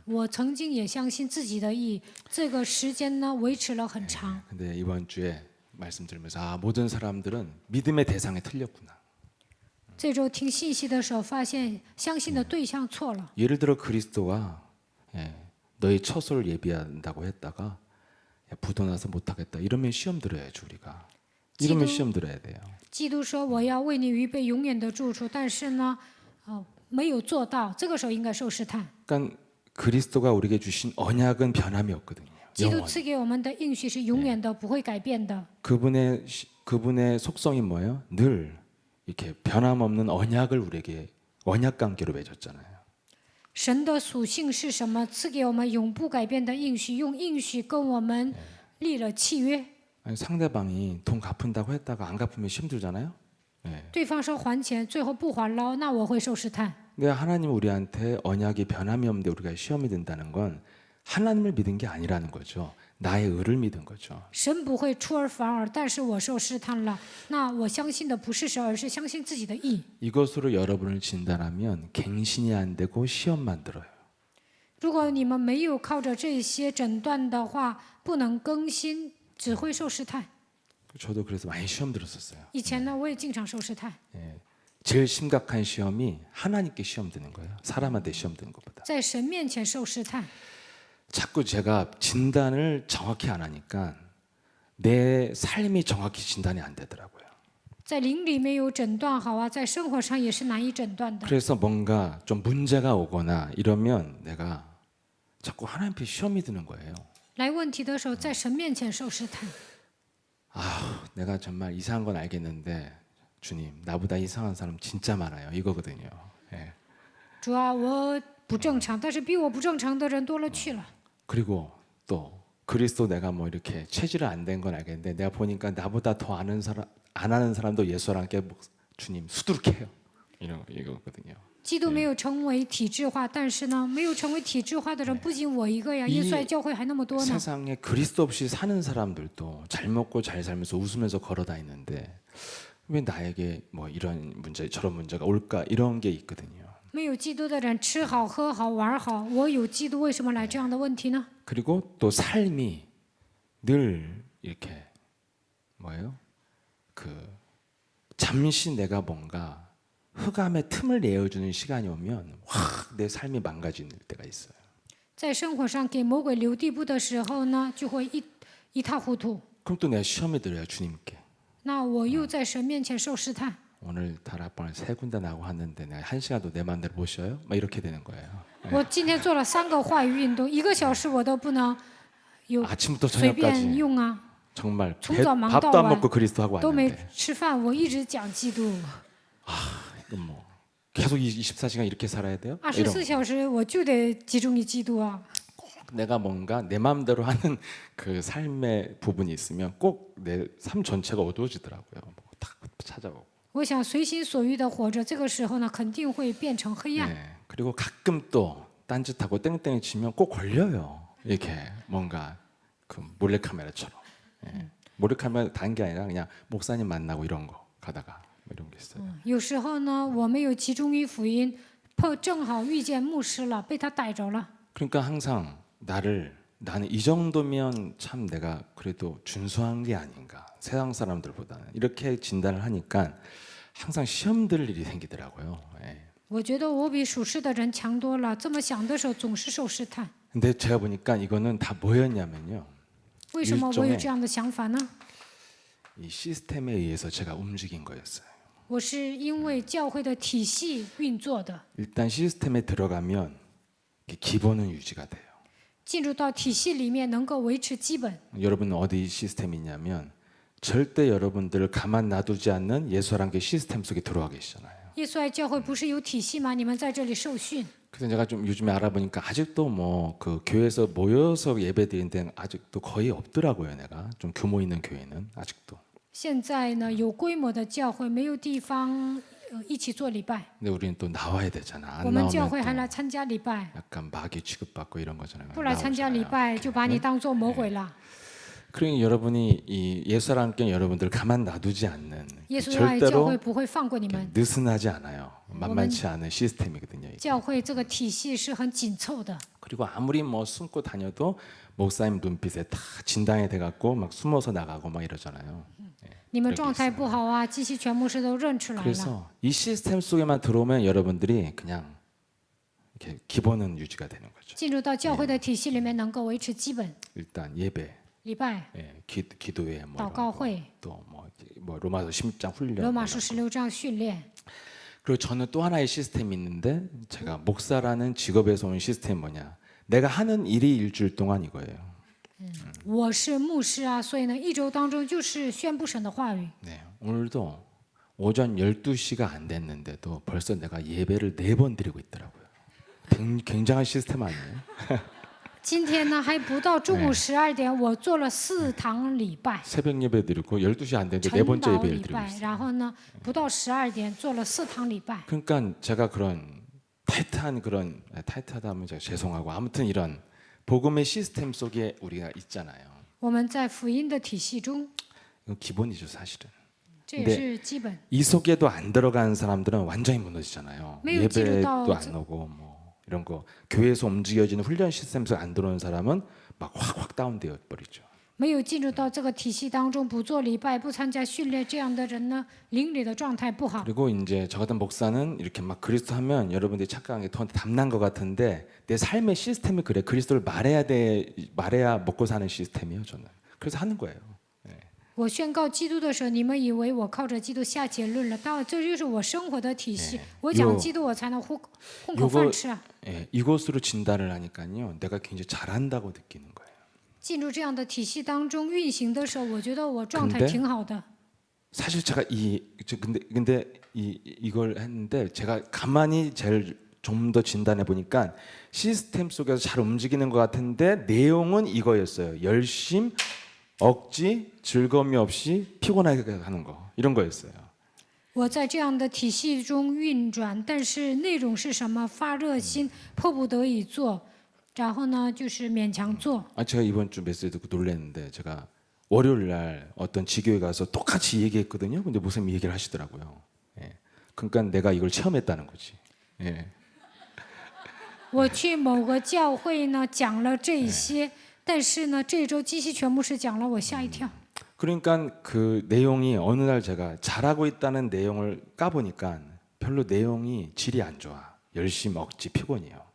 S2: 我曾经也相信自己的义，这个时间呢维持了很长。
S1: 근데 이번 주에 말씀 들으면서 모든 사람들은 믿음의 대상에 틀렸구나.
S2: 这周听信息的时候，发现相信的对象错了。
S1: 예를 들어 그리스도가 너희 처소를 예비한다고 했다가 야, 부도나서 못하겠다 이러면 시험 들어야죠 우리가. 이러면 시험 들어야 돼요.
S2: 基督说：“我要为你预备永远的住处。”但是呢，没有做到，这个时候应该受试探。
S1: 그러니까 그리스도가 우리에게 주신 언약은 변함이 없거든요.
S2: 基督
S1: 영원.
S2: 赐给我们的应许是永远的，不会改变的。
S1: 그분의 속성이 뭐예요? 늘 이렇게 변함없는 언약을 우리에게 언약 관계로 맺었잖아요.
S2: 神的属性是什么？赐给我们永不改变的应许，用应许跟我们立了契约。
S1: 아니, 상대방이 돈 갚은다고 했다가 안 갚으면 시험 들잖아요.
S2: 对方说还钱，最后不还了，那我会受试探。
S1: 근데 하나님 우리한테 언약이 변함이 없는데 우리가 시험이 든다는 건 하나님을 믿은 게 아니라는 거죠. 나의 의를 믿은 거죠.
S2: 神不会出尔反尔，但是我受试探了，那我相信的不是神，而是相信自己的义。
S1: 이것으로 여러분을 진단하면 갱신이 안 되고 시험만 들어요.
S2: 如果你们没有靠着这些诊断的话，不能更新，只会受试探。
S1: 저도 그래서 많이 시험 들었었어요.
S2: 以前呢，我也经常受试探。
S1: 제일 심각한 시험이 하나님께 시험 드는 거예요. 사람한테 시험 드는 것보다.
S2: 在神面前受试探，
S1: 자꾸 제가 진단을 정확히 안 하니까 내 삶이 정확히 진단이 안 되더라고요.
S2: 在灵里没有诊断好啊，在生活上也是难以诊断的。
S1: 그래서 뭔가 좀 문제가 오거나 이러면 내가 자꾸 하나님께 시험이 드는 거예요.
S2: 来问题的时候，在神面前受试探。
S1: 내가 정말 이상한 건 알겠는데 주님 나보다 이상한 사람 진짜 많아요. 이거거든요. 예.
S2: 主啊，我不正常，但是比我不正常的人多了去了。
S1: 그리고 또 그리스도 내가 뭐 이렇게 체질을 안 된 건 알겠는데 내가 보니까 나보다 더 아는 사람 안 아는 사람도 예수랑 함께 주님 수두룩해요. 이거거든요.
S2: 基督没有成为体制化，但是呢，没有成为体制化的人不仅我一个呀，耶稣爱教会还那么多呢。
S1: 세상에 그리스도 없이 사는 사람들도 잘 먹고 잘 살면서 웃으면서 걸어 다니는데 왜 나에게 뭐 이런 문제 저런 문제가 올까 이런 게 있거든요.
S2: 没有基督的人吃好喝好玩好，我有基督为什么来这样的问题呢？
S1: 그리고 또 삶이 늘 이렇게 뭐예요? 그 잠시 내가 뭔가 흑암의 틈을 내어주는 시간이 오면 확 내 삶이 망가지는 때가 있어요.
S2: 在生活上给魔鬼留地步的时候呢，就会一塌糊涂。
S1: 그럼 또 내가 시험에 들어요 주님께.
S2: 那我又在神面前受试探。
S1: 오늘 다락방을 3군데 나고 왔는데 내가 1시간도 내 마음대로 못 쉬어요? 막 이렇게 되는 거예요.
S2: 我今天做了3个话语运动，1个小时我都不能有
S1: 아침부터
S2: 随便
S1: 저녁까지
S2: 用啊，
S1: 정말
S2: 从早忙
S1: 밥도
S2: 到
S1: 안
S2: 晚
S1: 먹고 그리스도 하고
S2: 都没
S1: 왔는데
S2: 吃饭，我一直讲基督。
S1: 이건 뭐 계속 24시간 이렇게 살아야 돼요? 이런
S2: 24小时我就得集中于基督啊。
S1: 내가 뭔가 내 마음대로 하는 그 삶의 부분이 있으면 꼭 내 삶 전체가 어두워지더라고요. 딱 찾아오고.
S2: 我想随心所欲的活着，这个时候呢，肯定会变成黑暗。
S1: 네. 그리고 가끔 또 딴짓하고 땡땡이 치면 꼭 걸려요. 이렇게 뭔가 그 몰래카메라처럼. 예. 몰래카메라 다른 게 아니라 그냥 목사님 만나고 이런 거 가다가 뭐 이런 게 있어요.
S2: 有时候呢，我没有集中于福音，正好遇见牧师了，被他逮着了。
S1: 그러니까 항상 나는 이 정도면 참 내가 그래도 준수한 게 아닌가 세상 사람들보다는 이렇게 진단을 하니까 항상 시험 들 일이 생기더라고요. 예.
S2: 我觉得我比属世的人强多了，这么想的时候总是受试探。
S1: 근데 제가 보니까 이거는 다 뭐였냐면요.
S2: 为什么我有这样的想法呢？
S1: 이 시스템에 의해서 제가 움직인 거였어요.
S2: 我是因为教会的体系运作的，
S1: 일단 시스템에 들어가면 이게 기본은 유지가 돼요.
S2: 进入到体系里面能够维持基本。
S1: 여러분 어디 시스템이 있냐면 절대 여러분들을 가만 놔두지 않는 예수라는 게 시스템 속에 들어와 계시잖아요.
S2: 耶稣爱教会不是有体系吗？你们在这里受训。
S1: 그래서 제가 좀 요즘에 알아보니까 아직도 뭐 그 교회에서 모여서 예배드리는 데는 아직도 거의 없더라고요. 내가 좀 규모 있는 교회는 아직도.
S2: 现在呢，有规模的教会没有地方一起做礼拜，
S1: 근데 우리는 또 나와야 되잖아.
S2: 我
S1: 안
S2: 们教
S1: 나오면
S2: 会还
S1: 또
S2: 来参加礼拜，
S1: 약간 마귀 취급받고 이런 거잖아요.
S2: 不来参加礼
S1: 나오잖아요.
S2: 拜就把你当做魔鬼了。
S1: 그러니 여러분이 이 예수와 함께 여러분들 가만 놔두지 않는
S2: 耶稣爱教会
S1: 절대로
S2: 不会放过你们，
S1: 느슨하지 않아요. 만만치 않은 시스템이거든요. 이게.
S2: 教会这个体系是很紧凑的。
S1: 그리고 아무리 뭐 숨고 다녀도 목사님 눈빛에 다 진단이 돼갖고 막 숨어서 나가고 막 이러잖아요.
S2: 你们状态不好啊，基西全牧师都认出来了。
S1: 그래서 이 시스템 속에만 들어오면 여러분들이 그냥 이렇게 기본은 유지가 되는 거죠.
S2: 进入到教会的体系里面，能够维持基本
S1: 일단 예배,
S2: 礼拜、
S1: 예, 기도회, 뭐
S2: 祷告会、
S1: 또뭐 로마서 16장 훈련.
S2: 罗
S1: 뭐
S2: 马书16章训练。
S1: 그리고 저는 또 하나의 시스템이 있는데 제가 목사라는 직업에서 온 시스템이 뭐냐? 내가 하는 일이 일주일 동안 이거예요.
S2: 我是牧师啊，所以呢，一周当中就是宣布神的话语。
S1: 네, 오늘도 오전 12시가 안 됐는데도 벌써 내가 예배를 4번 드리고 있더라고요. 굉장한 시스템 아니에요?
S2: 今天呢，还不到中午12点，我做了4堂礼拜，
S1: 새벽 예배 드리고 12시 안 됐는데
S2: 晨
S1: 4번째
S2: 祷
S1: 예배를
S2: 礼
S1: 드리고
S2: 拜，
S1: 있어요.
S2: 然后呢，不到12点做了4堂礼拜。
S1: 그러니까 제가 그런 타이트한 그런 타이트하다 하면 제가 죄송하고 아무튼 이런 복음의 시스템 속에 우리가 있잖아요.
S2: 我们在福音的体系中，
S1: 이건 기본이죠, 사실은.
S2: 这也
S1: 네
S2: 是基本。
S1: 이 속에도 안 들어가는 사람들은 완전히 무너지잖아요.
S2: 매우
S1: 예배도
S2: 찌르다-
S1: 안 오고 뭐 이런 거 교회에서 움직여지는 훈련 시스템 속에 안 들어오는 사람은 막 확 다운되어 버리죠.
S2: 没有进入到这个体系当中，不做礼拜，不参加训练，这样的人呢，灵里的状态不好。
S1: 그리고 이제 저 같은 목사는 이렇게 막 그리스도 하면 여러분들이 착각한 게 저한테 담난 것 같은데 내 삶의 시스템이 그래. 그리스도를 말해야 먹고 사는 시스템이에요, 저는. 그래서 하는 거예요.
S2: 我宣告基督的时候，你们以为我靠着基督下结论了，到这就是我生活的体系。我讲基督，我才能混口饭吃啊。
S1: 예, 이것으로 진단을 하니까요. 내가 굉장히 잘한다고 느끼는 거예요.
S2: 进入这样的体系当中运行的时候，我觉得我状态
S1: 근데
S2: 挺好的。
S1: 사실 제가 근데 이걸 했는데 제가 가만히 제일 좀 더 진단해 보니까 시스템 속에서 잘 움직이는 것 같은데 내용은 이거였어요. 열심, 억지, 즐거움이 없이 피곤하게 하는 거 이런 거였어요.
S2: 我在这样的体系中运转，但是内容是什么？发热心，迫不得已做，然后呢，就是勉强做。
S1: 제가 이번 주 메시지 듣고 놀랐는데 제가 월요일 날 어떤 지교회 가서 똑같이 얘기했거든요. 근데 목사님이 얘기를 하시더라고요. 예. 그러니까 내가 이걸 체험했다는 거지. 예.
S2: 我去某个教会呢讲了这些，但是呢这周基西全牧师讲了，我吓一跳。
S1: 그러니까 그 내용이 어느 날 제가 잘하고 있다는 내용을 까보니까 별로 내용이 질이 안 좋아. 열심 억지 피곤이에요.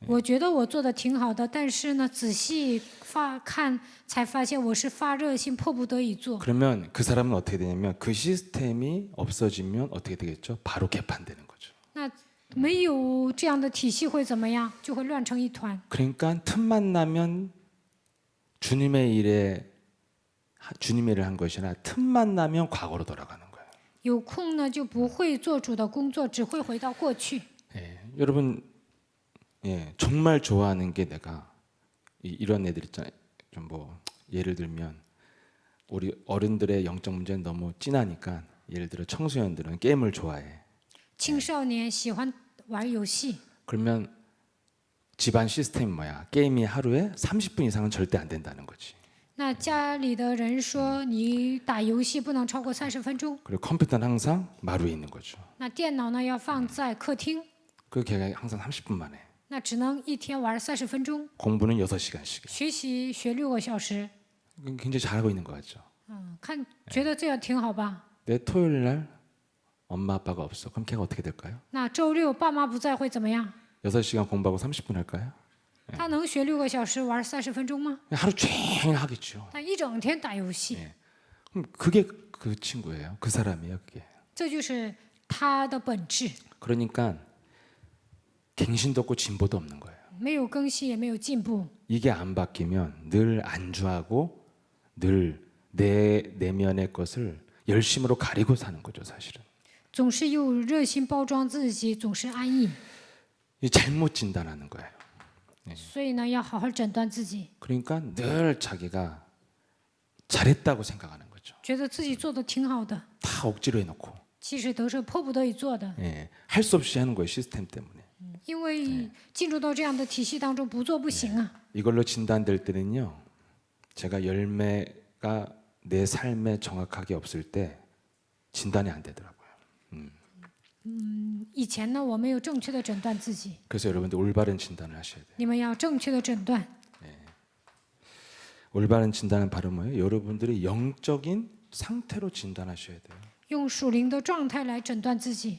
S2: 我觉得我做的挺好的，但是呢仔细看才发现我是发热心，迫不得已做。
S1: 그러면 그 사람은 어떻게 되냐면 그 시스템이 없어지면 어떻게 되겠죠? 바로 개판되는 거죠.
S2: 那没有这样的体系会怎么样？就会乱成一团。
S1: 그러니까 틈만 나면 주님의 일에 주님의 일을 한 것이 아니라 틈만 나면 과거로 돌아가는 거예요.
S2: 有空呢就不会做主的工作，只会回到过去。
S1: 예, 여러분 정말 좋아하는 게 내가 이런 애들 있잖아요. 좀 뭐 예를 들면 우리 어른들의 영적 문제는 너무 진하니까 예를 들어 청소년들은 게임을 좋아해.
S2: 青少年喜欢玩游戏，
S1: 그러면 집안 시스템이 뭐야? 게임이 하루에 30분 이상은 절대 안 된다는 거지.
S2: 那家里的人说你打游戏不能超过30分钟，
S1: 그리고 컴퓨터는 항상 마루에 있는 거죠.
S2: 那电脑呢要放在客厅，
S1: 그 걔가 항상 30분만 해.
S2: 那只能一天玩30分钟。
S1: 공부는 6시간씩.
S2: 学习学6个小时，
S1: 굉장히 잘하고 있는 것 같죠.
S2: 觉得这样挺好吧？
S1: 내 토요일 날 엄마 아빠가 없어. 그럼 걔가 어떻게 될까요?
S2: 那周六爸妈不在会怎么样？
S1: 6시간 공부하고 30분 할까요?
S2: 他能学6个小时玩30分钟吗？
S1: 하루 종일 하겠죠.
S2: 他一整天打游戏，
S1: 그럼 그게 그 친구예요. 그 사람이에요, 그게.
S2: 这就是他的本质，
S1: 그러니까 갱신도 없고 진보도 없는 거예요.
S2: 没有更新也没有进步。
S1: 이게 안 바뀌면 늘 안주하고 늘 내 내면의 것을 열심으로 가리고 사는 거죠, 사실은.
S2: 总是用热心包装自己，总是安逸，
S1: 이 잘못 진단하는 거예요.
S2: 所以呢，要好好诊断自己，
S1: 그러니까 늘 자기가 잘했다고 생각하는 거죠.
S2: 觉得自己做的挺好的，
S1: 다 억지로 해놓고
S2: 其实都是迫不得已做的。
S1: 할 수 없이 하는 거예요, 시스템 때문에.
S2: 因为进入到这样的体系当中，不做不行啊。
S1: 이걸로 진단될 때는요, 제가 열매가 내 삶에 정확하게 없을 때 진단이 안 되더라고요.
S2: 以前呢，我没有正确的诊断自己，
S1: 그래서 여러분들 올바른 진단을 하셔야 돼요.
S2: 你们要正确的诊断。
S1: 올바른 진단은 바로 뭐예요? 여러분들이 영적인 상태로 진단하셔야 돼요.
S2: 用属灵的状态来诊断自己。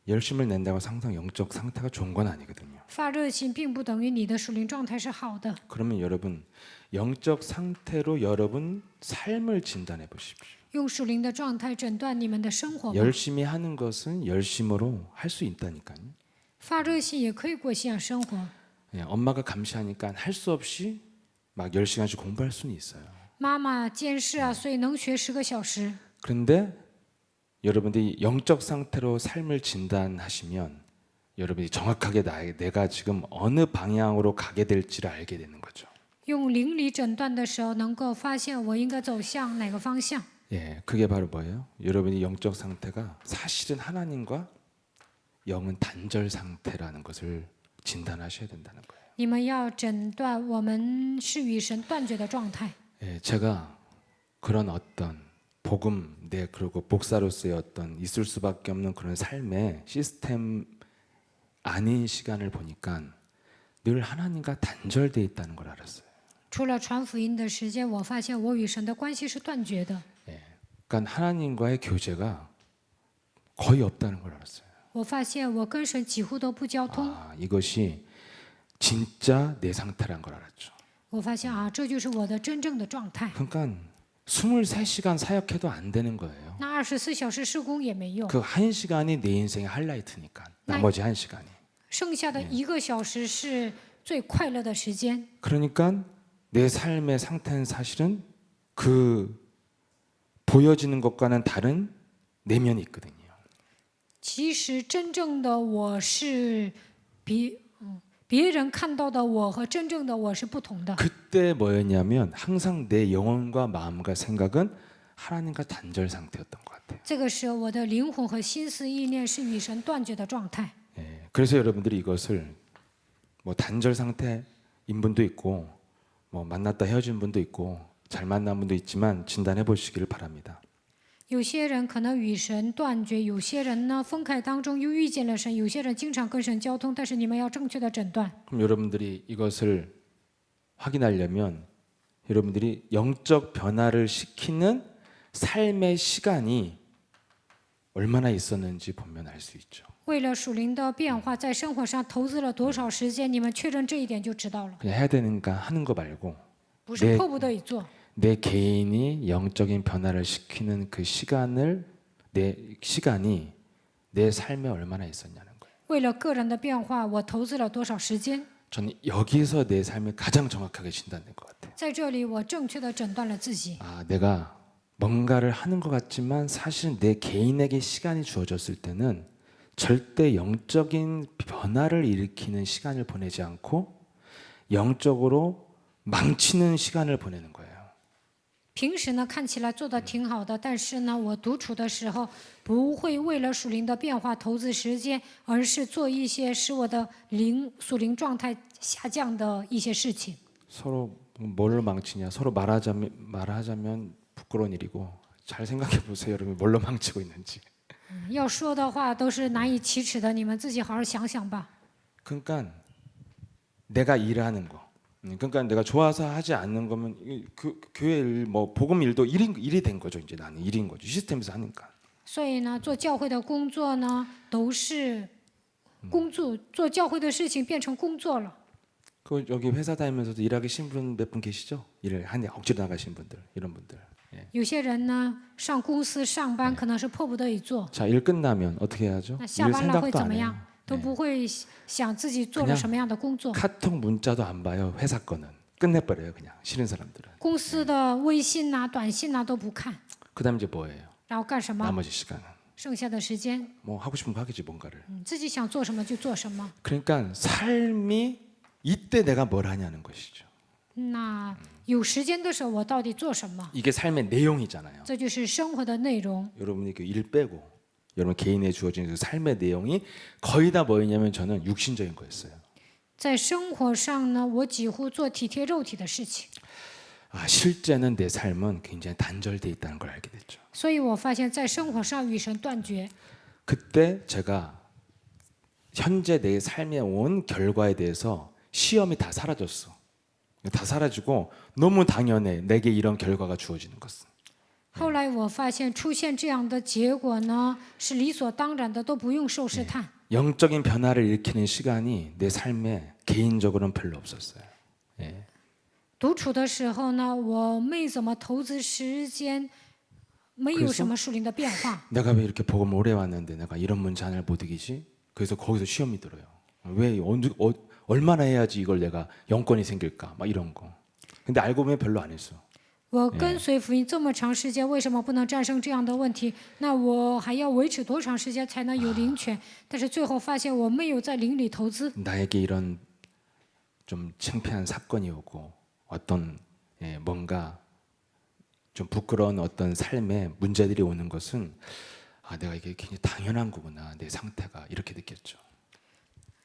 S1: 열심을 낸다고 항상 영적 상태가 좋은 건 아니거든요.
S2: 发热心并不等于你的属灵状态是好的。
S1: 그러면 여러분 영적 상태로 여러분 삶을 진단해 보십시오.
S2: 用属灵的状态诊断你们的生活吧。
S1: 열심히 하는 것은 열심으로 할 수 있다니까요.
S2: 发热心也可以过信仰生活。
S1: 엄마가 감시하니까 할 수 없이 막 10시간씩 공부할 수는 있어요.
S2: 妈妈监视啊，所以能学10个小时。
S1: 그런데 여러분들이 영적 상태로 삶을 진단하시면 여러분이 정확하게 내가 지금 어느 방향으로 가게 될지를 알게 되는 거죠.
S2: 用灵里诊断的时候，能够发现我应该走向哪个方向。
S1: 그게 바로 뭐예요? 여러분이 영적 상태가 사실은 하나님과 영은 단절 상태라는 것을 진단하셔야 된다는 거예요.
S2: 你们要诊断我们是与神断绝的状态。
S1: 제가 그런 어떤 복음, 그리고 목사로서의 어떤 있을 수밖에 없는 그런 삶의 시스템 아닌 시간을 보니까 늘 하나님과 단절돼 있다는 걸 알았어요.
S2: 除了传福音的时间，我发现我与神的关系是断绝的。
S1: 그러니까 하나님과의 교제가 거의 없다는 걸 알았어요.
S2: 我发现我跟神几乎都不交通。
S1: 이것이 진짜 내 상태란 걸 알았죠.
S2: 我发现啊，这就是我的真正的状态。
S1: 그러니까 23시간 사역해도 안 되는 거예요.
S2: 那24小时施工也没用，
S1: 그 1시간이 내 인생의 하이라이트니까 나머지 1시간이.
S2: 剩下的1个小时是最快乐的时间。
S1: 그러니까 내 삶의 상태는 사실은 그 보여지는 것과는 다른 내면이 있거든요.
S2: 其实真正的我是别人看到的我和真正的我是不同的。
S1: 그때 뭐였냐면 항상 내 영혼과 마음과 생각은 하나님과 단절 상태였던 것 같아요.
S2: 这个时候，我的灵魂和心思意念是与神断绝的状态。
S1: 그래서 여러분들이 이것을 뭐 단절 상태인 분도 있고 뭐 만났다 헤어진 분도 있고 잘 만난 분도 있지만 진단해 보시기를 바랍니다.
S2: 有些人可能与神断绝，有些人呢分开当中又遇见了神，有些人经常跟神交通，但是你们要正确的诊断。
S1: 그럼 여러분들이 이것을 확인하려면 여러분들이 영적 변화를 시키는 삶의 시간이 얼마나 있었는지 보면 알 수 있죠.
S2: 为了属灵的变化，在生活上投资了多少时间，你们确认这一点就知道了，
S1: 그냥 해야 되니까 하는 거 말고
S2: 不是迫不得已做。
S1: 내 개인이 영적인 변화를 시키는 그 시간을 내 시간이 내 삶에 얼마나 있었냐는 거예요.
S2: 为了个人的变化，我投资了多少时间？
S1: 저는 여기서 내 삶을 가장 정확하게 진단된 것 같아요.
S2: 在这里，我正确的诊断了自己。
S1: 아, 내가 뭔가를 하는 것 같지만 사실 내 개인에게 시간이 주어졌을 때는 절대 영적인 변화를 일으키는 시간을 보내지 않고 영적으로 망치는 시간을 보내는 거예요.
S2: 平时呢看起来做的挺好的，但是呢，我独处的时候不会为了属灵的变化投资时间，而是做一些使我的属灵状态下降的一些事情。
S1: 서로 뭘로 망치냐? 서로 말하자면 부끄러운 일이고 잘 생각해 보세요, 여러분 뭘로 망치고 있는지.
S2: 要说的话都是难以启齿的，你们自己好好想想吧。
S1: 그러니까 내가 일하는 거, 그러니까 내가 좋아서 하지 않는 거면 교회 일, 뭐 복음 일도 일이 된 거죠. 이제 나는 일인 거죠. 시스템에서 하니까.
S2: 所以呢，做教会的工作呢，都是工作，做教会的事情变成工作了。
S1: 그 여기 회사 다니면서도 일하기 싫은 분 몇 분 계시죠? 일을 한데 억지로 나가신 분들, 이런 분들. 예.
S2: 有些人呢，上公司上班可能是迫不得已做，
S1: 자, 일 끝나면 어떻게 해야죠?
S2: 那下
S1: 일
S2: 班了会
S1: 생각도
S2: 怎么
S1: 안 해요.
S2: 样？都不会想自己做了什么样的工作。
S1: 카톡 문자도 안 봐요. 회사 거는 끝내버려요. 그냥 싫은 사람들은.
S2: 公司的微信呐、短信呐都不看，
S1: 그다음 이제 뭐예요?
S2: 然后干什么？
S1: 나머지 시간은
S2: 剩下的时间，
S1: 뭐 하고 싶은 거 하겠지 뭔가를.
S2: 自己想做什么就做什么。
S1: 그러니까 삶이 이때 내가 뭘 하냐는 것이죠.
S2: 那有时间的时候，我到底做什么？
S1: 이게 삶의 내용이잖아요.
S2: 这就是生活的内容。
S1: 여러분이 그 일 빼고 여러분 개인에 주어진 그 삶의 내용이 거의 다 뭐였냐면 저는 육신적인 거였어요.
S2: 在生活上呢，我几乎做体贴肉体的事情，
S1: 아, 실제는 내 삶은 굉장히 단절돼 있다는 걸 알게 됐죠.
S2: 所以我发现，在生活上与神断绝。
S1: 그때 제가 현재 내 삶에 온 결과에 대해서 시험이 다 사라졌어. 다 사라지고 너무 당연해. 내게 이런 결과가 주어지는 것은.
S2: 后来我发现，出现这样的结果呢，是理所当然的，都不用受试探。
S1: 영적인 변화를 일으키는 시간이 내 삶에 개인적으로는 별로 없었어요. 예.
S2: 独处的时候呢，我没怎么投资时间，没有什么属灵的变化。
S1: 내가 왜 이렇게 복음 오래 왔는데 내가 이런 문제 하나를 못 이기지? 그래서 거기서 시험이 들어요. 왜 얼마나 해야지 이걸 내가 영권이 생길까? 막 이런 거. 근데 알고 보면 별로 안 했어.
S2: 我跟随福音这么长时间，为什么不能战胜这样的问题？那我还要维持多长时间才能有灵权？但是最后发现我没有在灵里投资。
S1: 나에게 이런 좀 창피한 사건이 오고 어떤 뭔가 좀 부끄러운 어떤 삶의 문제들이 오는 것은 아, 내가 이게 굉장히 당연한 거구나. 내 상태가 이렇게 느꼈죠.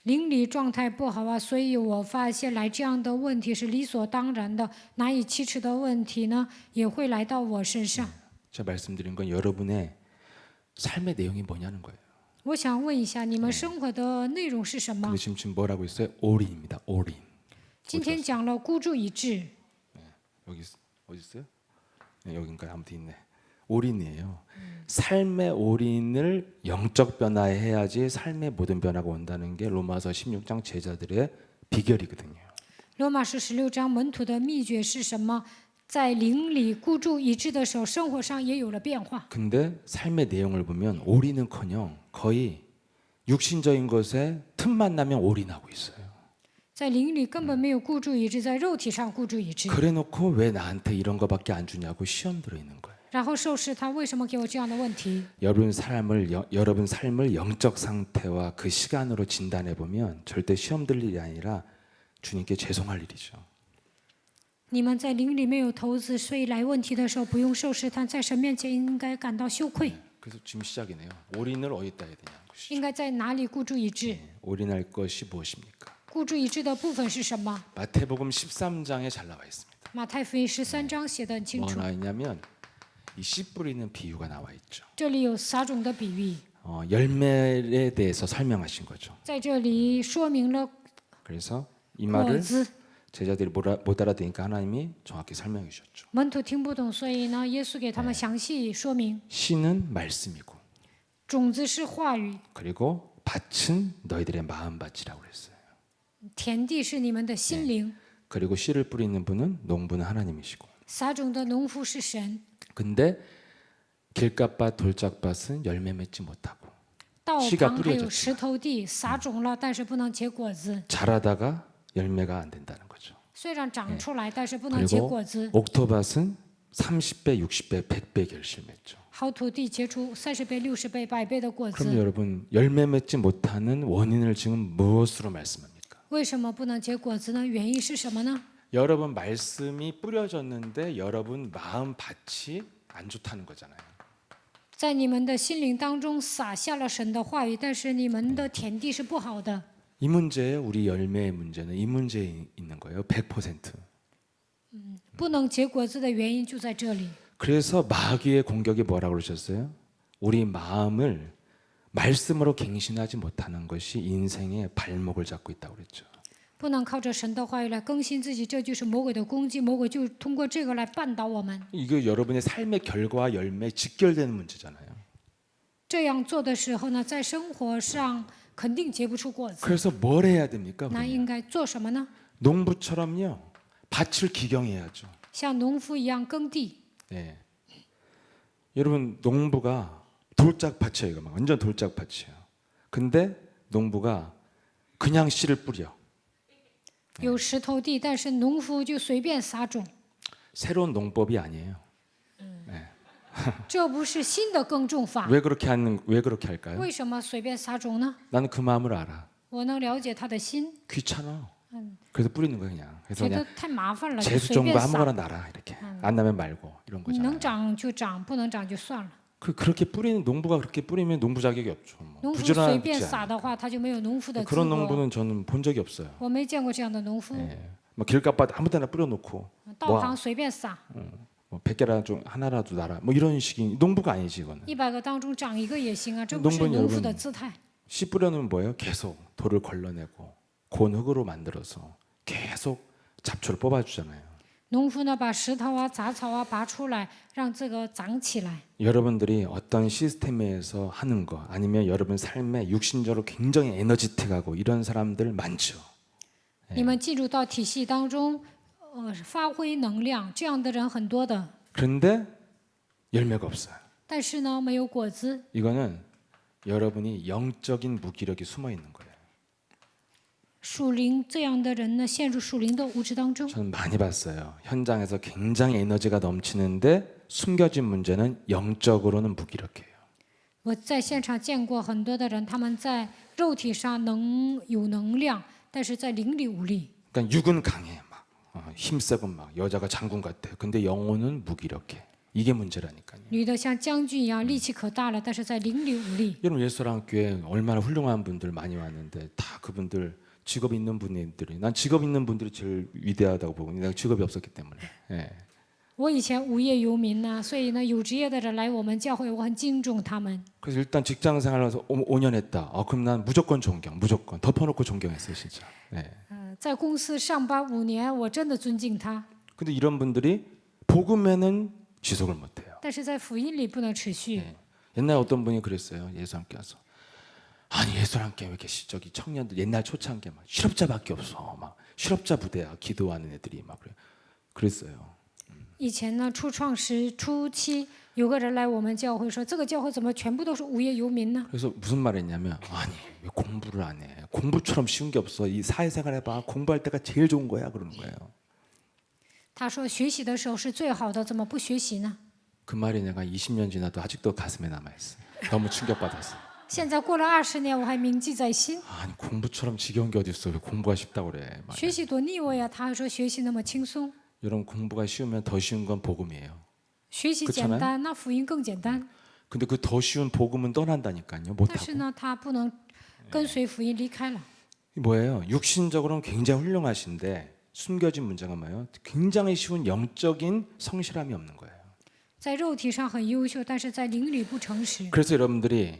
S2: 邻里状态不好啊，所以我发现来这样的问题是理所当然的，难以启齿的问题呢，也会来到我身上。
S1: 제가 말씀드린 건 여러분의 삶의 내용이 뭐냐는 거예요.
S2: 我想问一下，你们生活的内容是什么？
S1: 근데 지금 뭐라고 있어요? 올인입니다. 올인.
S2: 今天讲了孤注一掷，
S1: 여기 어디 있어요? 네, 여긴가요? 아무튼 있네. 올인이에요. 삶의 올인을 영적 변화에 해야지 삶의 모든 변화가 온다는 게 로마서 16장 제자들의 비결이거든요.
S2: 罗马书16章门徒的秘诀是什么？在灵里孤注一掷的时候，生活上也有了变化。
S1: 근데 삶의 내용을 보면 올인은커녕 거의 육신적인 것에 틈만 나면 올인하고 있어요.
S2: 在灵里根本没有孤注一掷，在肉体上孤注一掷。
S1: 그래놓고 왜 나한테 이런 거밖에 안 주냐고 시험 들어 있는 거예요.
S2: 然后受试探，为什么给我这样的问题？
S1: 여러분 삶을 영적 상태와 그 시간으로 진단해 보면 절대 시험 들 일이 아니라 주님께 죄송할 일이죠.
S2: 你们在灵里没有投资，所以来问题的时候不用受试探，在神面前应该感到羞愧。
S1: 그래서 지금 시작이네요. 올인을 어디다 해야 되냐는 것이죠.
S2: 应该在哪里孤注一掷？
S1: 올인할 것이 무엇입니까?
S2: 孤注一掷的部分是什么？
S1: 마태복음 13장에 잘 나와 있습니다.
S2: 马太福音13章写的很清
S1: 뭐가
S2: 楚。
S1: 나와 있냐면 이 씨 뿌리는 비유가 나와 있죠.
S2: 这里有撒种的比喻，
S1: 열매에 대해서 설명하신 거죠.
S2: 在这里说明了
S1: 그래서 이
S2: 果
S1: 말을
S2: 子。
S1: 제자들이 못 알아듣으니까 하나님이 정확히 설명해 주셨죠.
S2: 门徒听不懂，所以呢，耶稣给他们详细说明，
S1: 씨는 말씀이고
S2: 种子是话语，
S1: 그리고 밭은 너희들의 마음밭이라고 그랬어요.
S2: 田地是你们的心灵，
S1: 그리고 씨를 뿌리는 분은 농부는 하나님이시고
S2: 撒种的农夫是神，
S1: 근데 길가밭 돌짝밭은 열매 맺지 못하고
S2: 道
S1: 씨가
S2: 旁还
S1: 뿌려졌지만
S2: 有石头地，撒种了，但是不能结果子。
S1: 자라다가 열매가 안 된다는 거죠.
S2: 虽然长出来，但是不能结
S1: 그리고
S2: 果子。
S1: 옥토밭은 30배, 60배, 100배 결실 맺죠.
S2: 好土地结出30倍、60倍、100倍的果
S1: 그럼
S2: 子。
S1: 여러분 열매 맺지 못하는 원인을 지금 무엇으로 말씀합니까?
S2: 为什么不能结果子呢？原因是什么呢？
S1: 여러분 말씀이 뿌려졌는데 여러분 마음 밭이 안 좋다는 거잖아요.
S2: 在你们的心灵当中撒下了神的话语，但是你们的田地是不好的。
S1: 이 문제에 우리 열매의 문제는 이 문제에 있는 거예요. 100%.
S2: 不能结果子的原因就在这里。
S1: 그래서 마귀의 공격이 뭐라고 그러셨어요? 우리 마음을 말씀으로 갱신하지 못하는 것이 인생의 발목을 잡고 있다고 그랬죠.
S2: 不能靠着神的话语来更新自己，这就是魔鬼的攻击。魔鬼就通过这个来绊倒我们。
S1: 이거 여러분의 삶의 결과와 열매에 직결되는 문제잖아요.
S2: 这样做的时候呢，在生活上肯定结不出果子。
S1: 그래서 뭘 해야 됩니까?
S2: 那
S1: 그러면?
S2: 应该做什么呢？
S1: 농부처럼요. 밭을 기경해야죠.
S2: 像农夫一样耕地。
S1: 네. 여러분 농부가 돌짝밭이에요. 이거 막 완전 돌짝밭이에요. 근데 농부가 그냥 씨를 뿌려.
S2: 有石头地，但是农夫就随便撒种，
S1: 새로운 농법이 아니에요.
S2: 这不是新的耕种法。
S1: 왜 그렇게 할까요?
S2: 为什么随便撒种呢？
S1: 나는 그 마음을 알아.
S2: 我能了解他的心，
S1: 귀찮아. 그래서 뿌리는 거야 그냥. 그래서
S2: 觉得
S1: 그냥
S2: 太麻烦了，就
S1: 재수
S2: 随
S1: 정도
S2: 便撒。
S1: 아무거나 놔라 이렇게. 안 나면 말고 이런
S2: 你
S1: 거잖아요.
S2: 能长就长，不能长就算了。
S1: 그렇게 뿌리는 농부가 그렇게 뿌리면 농부 자격이 없죠. 뭐.
S2: 农夫随便
S1: 부지런하지
S2: 撒
S1: 않아요.
S2: 的话，他就没有农夫的资
S1: 그런
S2: 格。
S1: 농부는 저는 본 적이 없어요.
S2: 我没见过这样的农夫，
S1: 예. 뭐 길가밭 아무데나 뿌려놓고
S2: 道旁随便撒，
S1: 뭐 100개라도 좀 하나라도 놔라 뭐 이런 식이 농부가 아니지 이거는.
S2: 100个当中长一个也行啊，这不是
S1: 농부는
S2: 农夫
S1: 여러분
S2: 的姿态。
S1: 씨 뿌려놓으면 뭐예요? 계속 돌을 걸러내고 고운 흙으로 만들어서 계속 잡초를 뽑아주잖아요.
S2: 农夫呢，把石头啊、杂草啊拔出来，让这个长起来。
S1: 여러분들이 어떤 시스템에서 하는 거 아니면 여러분 삶에 육신적으로 굉장히 에너지틱하고 이런 사람들 많죠.
S2: 你们进入到体系当中，发挥能量，这样的人很多的，
S1: 그런데 열매가 없어요.
S2: 但是呢，没有果子。
S1: 이거는 여러분이 영적인 무기력이 숨어 있는 거예요.
S2: 属灵这样的人呢，陷入属灵的无知当中。
S1: 저는 많이 봤어요. 현장에서 굉장히 에너지가 넘치는데 숨겨진 문제는 영적으로는 무기력해요.
S2: 我在现场见过很多的人，他们在肉体上有能量，但是在灵里无力。
S1: 그러니까 육은 강해 막 힘세고 막 여자가 장군 같아. 근데 영혼은 무기력해. 이게 문제라니까요.
S2: 女的像将军一样，力气可大了，但是在灵里无力。
S1: 여러분 예수랑 교회 얼마나 훌륭한 분들 많이 왔는데 다 그분들 직업 있는 분들이 난 직업 있는 분들이 제일 위대하다고 보고 내가 직업이 없었기 때문에. 예.
S2: 我以前无业游民呢，所以呢，有职业的人来我们教会，我很敬重他们。
S1: 그래서 일단 직장 생활해서 5년 했다. 그럼 난 무조건 존경, 무조건 덮어놓고 존경했어요, 진짜. 예.
S2: 在公司上班5年，我真的尊敬他，
S1: 근데 이런 분들이 복음에는 지속을 못해요.
S2: 但是在福音里不能持续。
S1: 예. 옛날 어떤 분이 그랬어요. 예수 함께 와서 아니 예수 함께 왜 이렇게 저기 청년들 옛날 초창기 막 실업자밖에 없어. 막 실업자 부대야 기도하는 애들이 막 그랬어요.
S2: 以前呢，初创时初期，有个人来我们教会说，这个教会怎么全部都是无业游民呢？
S1: 그래서 무슨 말했냐면 아니 왜 공부를 안 해? 공부처럼 쉬운 게 없어. 이 사회생활 해봐. 공부할 때가 제일 좋은 거야 그러는 거예요.
S2: 他说学习的时候是最好的，怎么不学习呢？
S1: 그 말이 내가 20년 지나도 아직도 가슴에 남아 있어. 너무 충격받았어.
S2: 现在过了20年，我还铭记在心。
S1: 아니 공부처럼 지겨운 게 어디 있어? 왜 공부가 쉽다고 그래? 막.
S2: 学习多腻味呀！他还说学习那么轻松，
S1: 여러분 공부가 쉬우면 더 쉬운 건 복음이에요.
S2: 学习简单，那福音更简单。
S1: 근데 그 더 쉬운 복음은 떠난다니까요. 못
S2: 但是
S1: 하고.
S2: 呢，他不能跟随福音离开了。
S1: 뭐예요? 육신적으로는 굉장히 훌륭하신데 숨겨진 문제가 뭐예요? 굉장히 쉬운 영적인 성실함이 없는 거예요.
S2: 在肉体上很优秀，但是在灵里不诚实。
S1: 그래서 여러분들이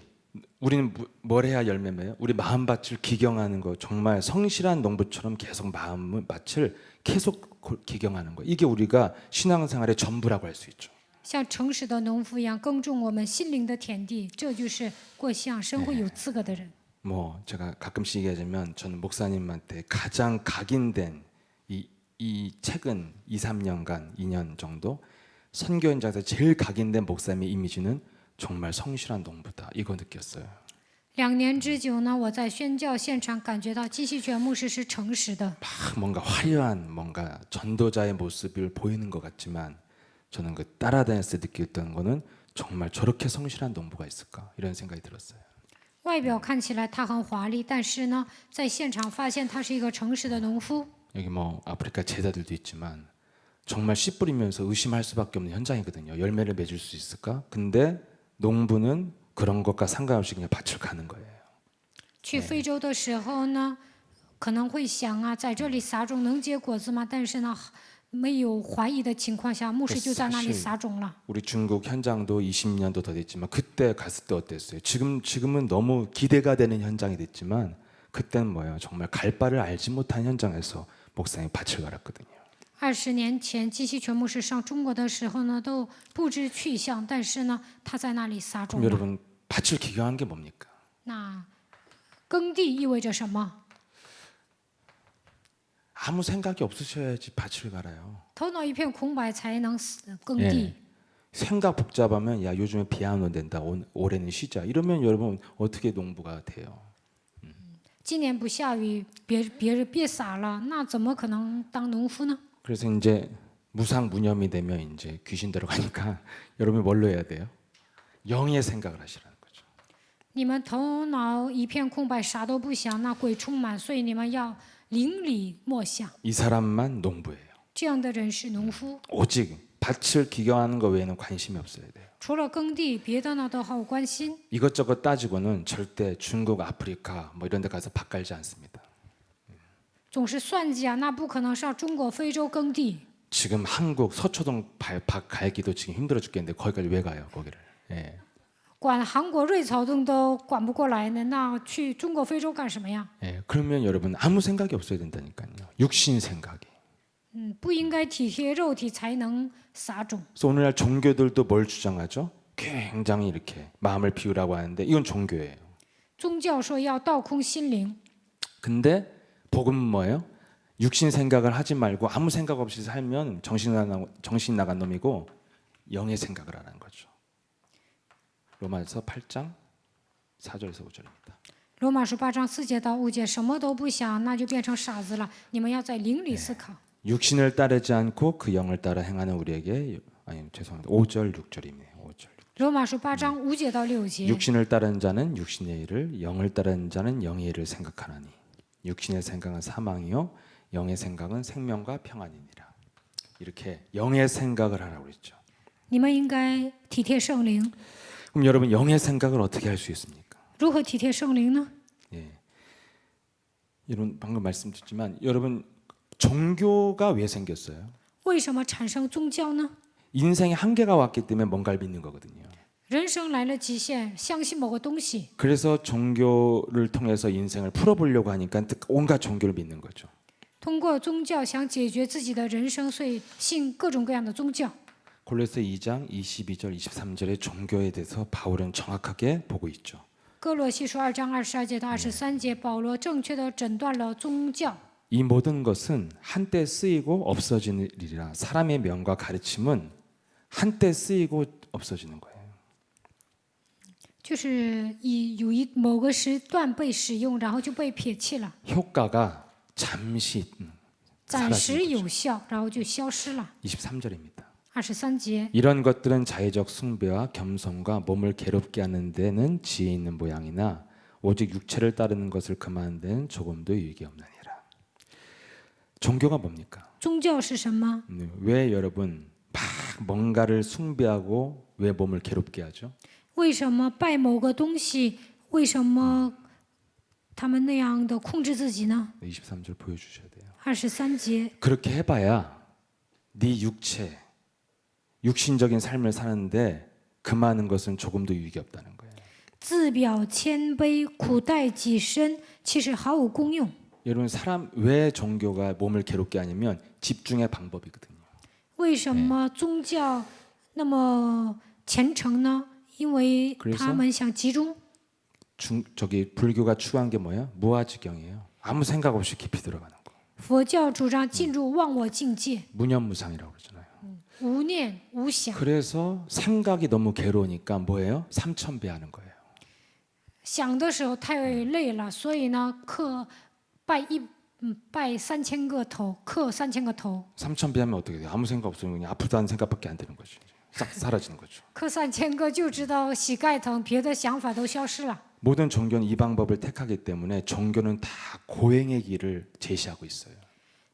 S1: 우리는 뭘 해야 열매매요? 우리 마음밭을 기경하는 거 정말 성실한 농부처럼 계속 마음밭을 계속 기경하는 거. 이게 우리가 신앙생활의 전부라고 할 수 있죠.
S2: 像诚实的农夫一样耕种我们心灵的田地，这就是过信仰生活有资格的人。
S1: 뭐 제가 가끔씩 얘기하자면 저는 목사님한테 가장 각인된 이 책은 2, 3년간 2년 정도 선교 현장에서 제일 각인된 목사님의 이미지는 정말 성실한 농부다. 이거 느꼈어요.
S2: 2年之久呢，我在宣教现场感觉到金希全牧师是诚实的，
S1: 막 뭔가 화려한 뭔가 전도자의 모습을 보이는 것 같지만 저는 그 따라다녔을 때 느꼈던 거는 정말 저렇게 성실한 농부가 있을까 이런 생각이 들었어요.
S2: 外表看起来他很华丽，但是呢，在现场发现他是一个诚实的农夫。
S1: 여기 뭐 아프리카 제자들도 있지만 정말 씨 뿌리면서 의심할 수밖에 없는 현장이거든요. 열매를 맺을 수 있을까? 근데 농부는 그런 것과 상관없이 그냥 밭을 가는 거예요.
S2: 去非洲的时候呢，可能会想啊，在这里撒种能结果子吗？但是呢，没有怀疑的情况下，牧师就在那里撒种了。
S1: 우리 중국 현장도 20년도 더 됐지만 그때 갔을 때 어땠어요? 지금은 너무 기대가 되는 현장이 됐지만 그때는 뭐예요? 정말 갈 바를 알지 못한 현장에서 목사님이 밭을 갈았거든요.
S2: 20年前，基希全牧师上中国的时候呢，都不知去向，但是呢，他在那里撒种
S1: 그럼
S2: 了。
S1: 여러분 밭을 기경한 게 뭡니까?
S2: 那耕地意味着什么？
S1: 아무 생각이 없으셔야지 밭을 갈아요.
S2: 头脑一片空白才能耕地。
S1: 생각 복잡하면 야 요즘에 비 안 온댄다. 올해는 쉬자. 이러면 여러분 어떻게 농부가 돼요?
S2: 今年不下雨，别撒了，那怎么可能当农夫呢？
S1: 그래서 이제 무상무념이 되면 이제 귀신 들어가니까 여러분이 뭘로 해야 돼요? 영의 생각을 하시라는 거죠.
S2: 你们头脑一片空白，啥都不想，那鬼充满，所以你们要灵里默想。
S1: 이 사람만 농부예요.
S2: 这样的人是农夫，
S1: 오직 밭을 기경하는 것 외에는 관심이 없어야 돼요.
S2: 除了耕地，别的呢都好关心。
S1: 이것저것 따지고는 절대 중국, 아프리카 뭐 이런 데 가서 밭 갈지 않습니다.
S2: 总是算计啊，那不可能上中国、非洲耕地。
S1: 지금 한국 서초동 밭 갈기도 지금 힘들어 죽겠는데 거기까지 왜 가요? 거기를. 예.
S2: 管韩国瑞草洞都管不过来呢，那去中国、非洲干什么呀？
S1: 예. 그러면 여러분 아무 생각이 없어야 된다니까요. 육신 생각이.
S2: 不应该体贴肉体才能撒种。
S1: 그래서 오늘날 종교들도 뭘 주장하죠? 굉장히 이렇게 마음을 비우라고 하는데 이건 종교예요.
S2: 宗教说要倒空心灵，
S1: 근데 복음은 뭐예요? 육신 생각을 하지 말고 아무 생각 없이 살면 정신 나간 놈이고 영의 생각을 하라는 거죠. 로마서 8장 4절에서 5절입니다.
S2: 罗马书8章4节到5节，什么都不想，那就变成傻子了。你们要在灵里思考。
S1: 육신을 따르지 않고 그 영을 따라 행하는 우리에게 아니 죄송합니다. 5절 6절이네요. 5절.
S2: 罗马书8章5节到6节，
S1: 육신을 따르는 자는 육신의 일을 영을 따르는 자는 영의 일을 생각하나니 육신의 생각은 사망이요 영의 생각은 생명과 평안이니라. 이렇게 영의 생각을 하라고 그랬죠.
S2: 你们应该体贴圣灵。
S1: 그럼 여러분 영의 생각을 어떻게 할 수 있습니까?
S2: 如何体贴圣灵呢？
S1: 예. 여러분 방금 말씀드렸지만 여러분 종교가 왜 생겼어요?
S2: 为什么产生宗教呢？
S1: 인생에 한계가 왔기 때문에 뭔가를 믿는 거거든요.
S2: 人生来了极限，相信某个东西，
S1: 그래서 종교를 통해서 인생을 풀어보려고 하니까 온갖 종교를 믿는 거죠.
S2: 通过宗教想解决自己的人生，所以信各种各样的宗教。
S1: 골로새 2장 22절 23절의 종교에 대해서 바울은 정확하게 보고 있죠.
S2: 哥罗西书2章22节到23节，保罗正确的诊断了宗教。
S1: 이 모든 것은 한때 쓰이고 없어지리라. 사람의 명과 가르침은 한때 쓰이고 없어지는 거예요.
S2: 就是某个时段被使用，然后就被撇弃了，
S1: 효과가 잠시
S2: 暂时
S1: 사라지는 거죠.
S2: 有效，然后就消失了。
S1: 23절입니다.
S2: 23节，
S1: 이런 것들은 자의적 숭배와 겸손과 몸을 괴롭게 하는 데는 지혜 있는 모양이나 오직 육체를 따르는 것을 그만하는 데는 조금도 유익이 없느니라. 종교가 뭡니까?
S2: 宗教是什么？
S1: 왜 여러분 막 뭔가를 숭배하고 왜 몸을 괴롭게 하죠?
S2: 为什么拜某个东西？为什么他们那样的控制自己呢？
S1: 23절 보여주셔야 돼요.
S2: 23节，
S1: 그렇게 해봐야 네 육체 육신적인 삶을 사는데 그 많은 것은 조금도 유익이 없다는 거예요.
S2: 自表谦卑，苦待己身，其实毫无功用。
S1: 여러분 사람 왜 종교가 몸을 괴롭게 하냐면 집중의 방법이거든요.
S2: 为什么宗教那么虔诚呢？因为
S1: 그래서
S2: 他们想集中。
S1: 저기 불교가 추구한 게 뭐예요? 무아지경이에요. 아무 생각 없이 깊이 들어가는 거.
S2: 佛教主张进入忘我境界，
S1: 무념무상이라고 그러잖아요.
S2: 无念无想。
S1: 그래서 생각이 너무 괴로우니까 뭐예요? 삼천배하는 거예요.
S2: 想的时候太累了，所以呢，拜3000个头，磕3000个头，
S1: 삼천배하면 어떻게 돼요? 아무 생각 없으면 그냥 아프다는 생각밖에 안 드는 거죠. 싹 사라지는 거죠.
S2: 磕3000个就知道膝盖疼，别的想法都消失了。
S1: 모든 종교는 이 방법을 택하기 때문에 종교는 다 고행의 길을 제시하고 있어요.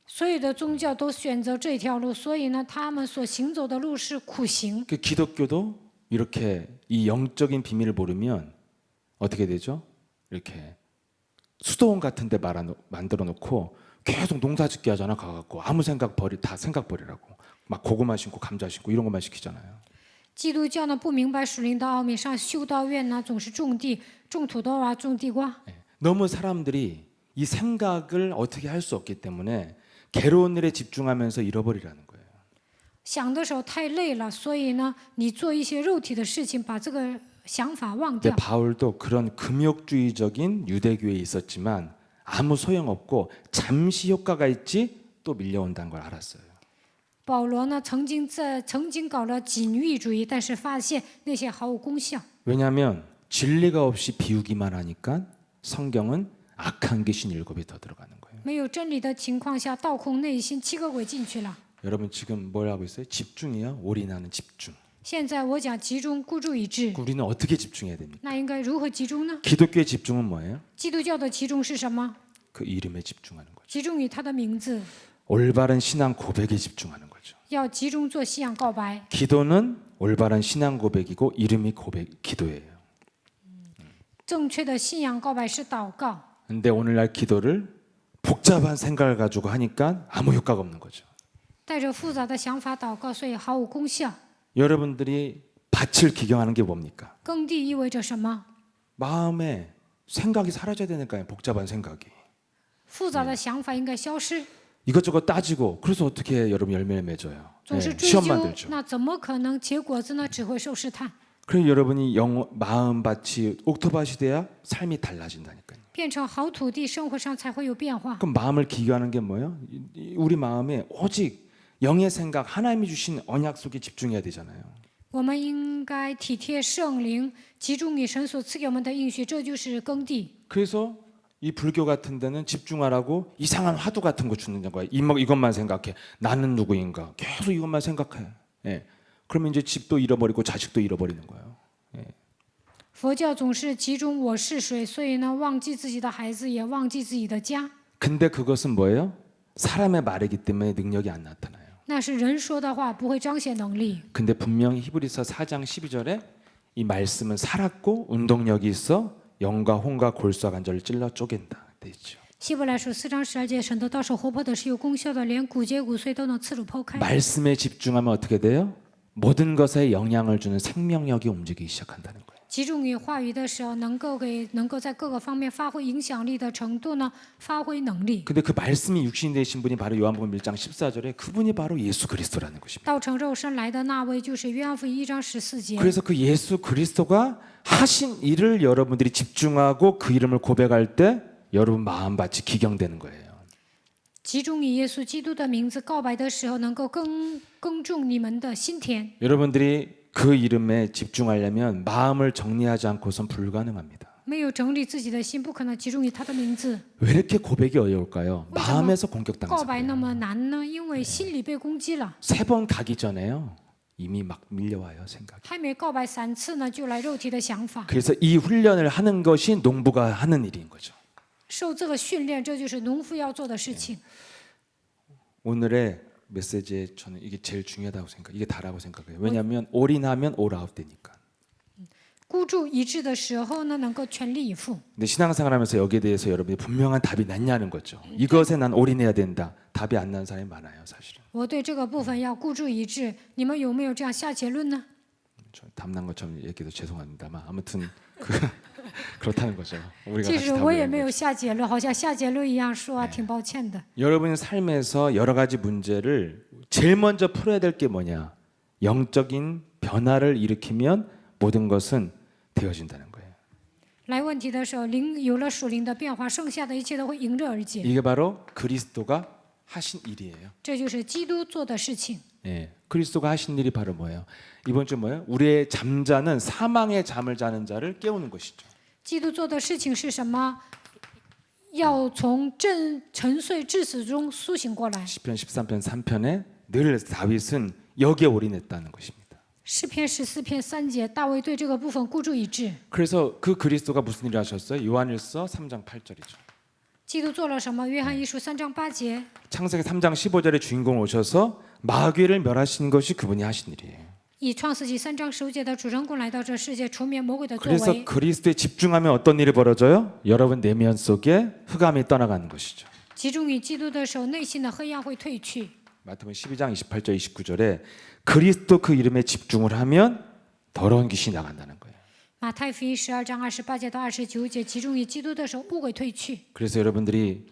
S2: 所有的宗教都选择这条路，所以呢，他们所行走的路是苦行。
S1: 그 기독교도 이렇게 이 영적인 비밀을 모르면 어떻게 되죠? 이렇게 수도원 같은 데 만들어 놓고 계속 농사짓게 하잖아. 가갖고 아무 생각 다 생각 버리라고. 막 고구마 심고 감자 심고 이런 것만 시키잖아요.
S2: 基督教呢不明白属灵的奥秘，上修道院呢总是种地、种土豆啊、种地瓜。
S1: 너무 사람들이 이 생각을 어떻게 할 수 없기 때문에 괴로운 일에 집중하면서 잃어버리라는 거예요.
S2: 想的时候太累了，所以呢，你做一些肉体的事情，把这个想法忘
S1: 근데
S2: 掉。
S1: 바울도 그런 금욕주의적인 유대교에 있었지만 아무 소용없고 잠시 효과가 있지 또 밀려온다는 걸 알았어요.
S2: 保罗呢曾经搞了禁欲主义，但是发现那些毫无功效。
S1: 왜냐하면 진리가 없이 비우기만 하니까 성경은 악한 귀신 7이 더 들어가는 거예요.
S2: 没有真理的情况下，倒空内心，7个鬼进去了。
S1: 여러분 지금 뭘 하고 있어요? 집중이요. 올인하는 집중.
S2: 现在我讲集中，孤注一掷，
S1: 우리는 어떻게 집중해야 됩니까?
S2: 那应该如何集中呢？
S1: 기독교의 집중은 뭐예요?
S2: 基督教的集中是什么？
S1: 그 이름에 집중하는 거죠.
S2: 集中于他的名字，
S1: 올바른 신앙 고백에 집중하는 거죠.
S2: 要集中做信仰告白。
S1: 기도는 올바른 신앙 고백이고 이름이 기도예요.
S2: 正确的信仰告白是祷告。
S1: 근데 오늘날 기도를 복잡한 생각을 가지고 하니까 아무 효과가 없는 거죠.
S2: 带着复杂的想法祷告，所以毫无功效。
S1: 여러분들이 밭을 기경하는 게 뭡니까?
S2: 耕地意味着什么？
S1: 마음에 생각이 사라져야 되니까요. 복잡한 생각이.
S2: 复杂的想法应该消失。
S1: 이것저것 따지고 그래서 어떻게 여러분 열매를 맺어요?
S2: 总是
S1: 네,
S2: 追
S1: 시험
S2: 究，
S1: 만들죠.
S2: 那怎么可能结果子呢？只会受试探，
S1: 그래서 여러분이 마음밭이 옥토밭이 돼야 삶이 달라진다니까요.
S2: 变成好土地，生活上才会有变化。
S1: 그럼 마음을 기교하는 게 뭐예요? 우리 마음에 오직 영의 생각, 하나님이 주신 언약 속에 집중해야 되잖아요.
S2: 我们应该体贴圣灵，集中于神所赐给我们的应许，这就是耕地。
S1: 그래서 이 불교 같은 데는 집중하라고 이상한 화두 같은 거 주는 거야. 이것만 생각해. 나는 누구인가? 계속 이것만 생각해. 예. 그러면 이제 집도 잃어버리고 자식도 잃어버리는 거예요.
S2: 佛教总是集中我是谁，所以呢，忘记自己的孩子，也忘记自己的家。
S1: 근데 그것은 뭐예요? 사람의 말이기 때문에 능력이 안 나타나요.
S2: 那是人说的话，不会彰显能力。
S1: 근데 분명히 히브리서 4장 12절에 이 말씀은 살았고 운동력이 있어 영과 혼과 골수와 관절을 찔러 쪼갠다. 돼 있죠.
S2: 希伯来书4章12节，神的道是活泼的，是有功效的，连骨节骨髓都能刺入剖开。
S1: 말씀에 집중하면 어떻게 돼요? 모든 것에 영향을 주는 생명력이 움직이기 시작한다는 거예요.
S2: 集中于话语的时候，能够在各个方面发挥影响力的程度呢，发挥能力。
S1: 근데 그 말씀이 육신이 되신 분이 바로 요한복음 1장 14절에 그분이 바로 예수 그리스도라는 것입니다.
S2: 道成肉身来的那位，就是约翰福音1章14节。
S1: 그래서 그 예수 그리스도가 하신 일을 여러분들이 집중하고 그 이름을 고백할 때 여러분 마음밭이 기경되는 거예요.
S2: 集中以耶稣基督的名字告白的时候，能够耕种你们的心田。
S1: 여러분들이 그 이름에 집중하려면 마음을 정리하지 않고선 불가능합니다.
S2: 没有整理自己的心，不可能集中于他的名字。
S1: 왜 이렇게 고백이 어려울까요?
S2: 왜
S1: 마음에서
S2: 告
S1: 공격당해서
S2: 白那
S1: 그래요.
S2: 么难呢？因为心里被攻击了，
S1: 3번 가기 전에요. 이미 막 밀려와요 생각이.
S2: 还没告白3次呢，就来肉体的想法。
S1: 그래서 이 훈련을 하는 것이 농부가 하는 일인 거죠.
S2: 受这个训练，这就是农夫要做的事情。
S1: 오늘의 메시지에 저는 이게 제일 중요하다고 생각. 이게 다라고 생각해요. 왜냐하면 올인하면 올아웃 되니까.
S2: 孤注一掷的时候呢，能够全力以赴。
S1: 근데 신앙생활하면서 여기에 대해서 여러분이 분명한 답이 났냐는 거죠. 이것에 난 올인해야 된다. 답이 안 나는 사람이 많아요, 사실은.
S2: 我对这个部分要孤注一掷，你们有没有这样下结论呢？
S1: 저 답난 것처럼 얘기해도 죄송합니다만 아무튼 그렇다는 거죠. 우리가
S2: 其
S1: 같이
S2: 实
S1: 답을
S2: 我也
S1: 내는
S2: 没有
S1: 거죠.
S2: 下结论，好像下结论一样说啊，挺抱歉的。
S1: 여러분의 삶에서 여러 가지 문제를 제일 먼저 풀어야 될 게 뭐냐? 영적인 변화를 일으키면 모든 것은 되어진다는 거예요.
S2: 来问题的时候，灵有了属灵的变化，剩下的一切都会迎刃而解。
S1: 이게 바로 그리스도가 하신 일이에요.
S2: 这就是基督做的事情。
S1: 예, 그리스도가 하신 일이 바로 뭐예요? 이번 주 뭐예요? 우리의 잠자는 사망의 잠을 자는 자를 깨우는 것이죠.
S2: 基督做的事情是什么？要从沉睡致死中苏醒过来。
S1: 시편 13편 3편에 늘 다윗은 여기에 올인했다는 것입니다.
S2: 诗篇14篇3节，大卫对这个部分孤注一掷。
S1: 그래서 그 그리스도가 무슨 일을 하셨어요? 요한일서 3장 8절이죠.
S2: 基督做了什么？约翰一书3章8节。
S1: 창세기 3장 15절에 주인공 오셔서 마귀를 멸하신 것이 그분이 하신 일이에요.
S2: 以创世纪3章15节的主人公来到这世界，除灭魔鬼的作
S1: 그래서
S2: 为。
S1: 그리스도에 집중하면 어떤 일이 벌어져요? 여러분 내면 속에 흑암이 떠나가는 것이죠.
S2: 集中于基督的时候，内心的黑暗会退去。
S1: 마태복음 12장 28절 29절에 그리스도 그 이름에 집중을 하면 더러운 귀신이 나간다는 거예요.
S2: 马太福音12章28节到29节，集中于基督的时候，污鬼退去。
S1: 그래서 여러분들이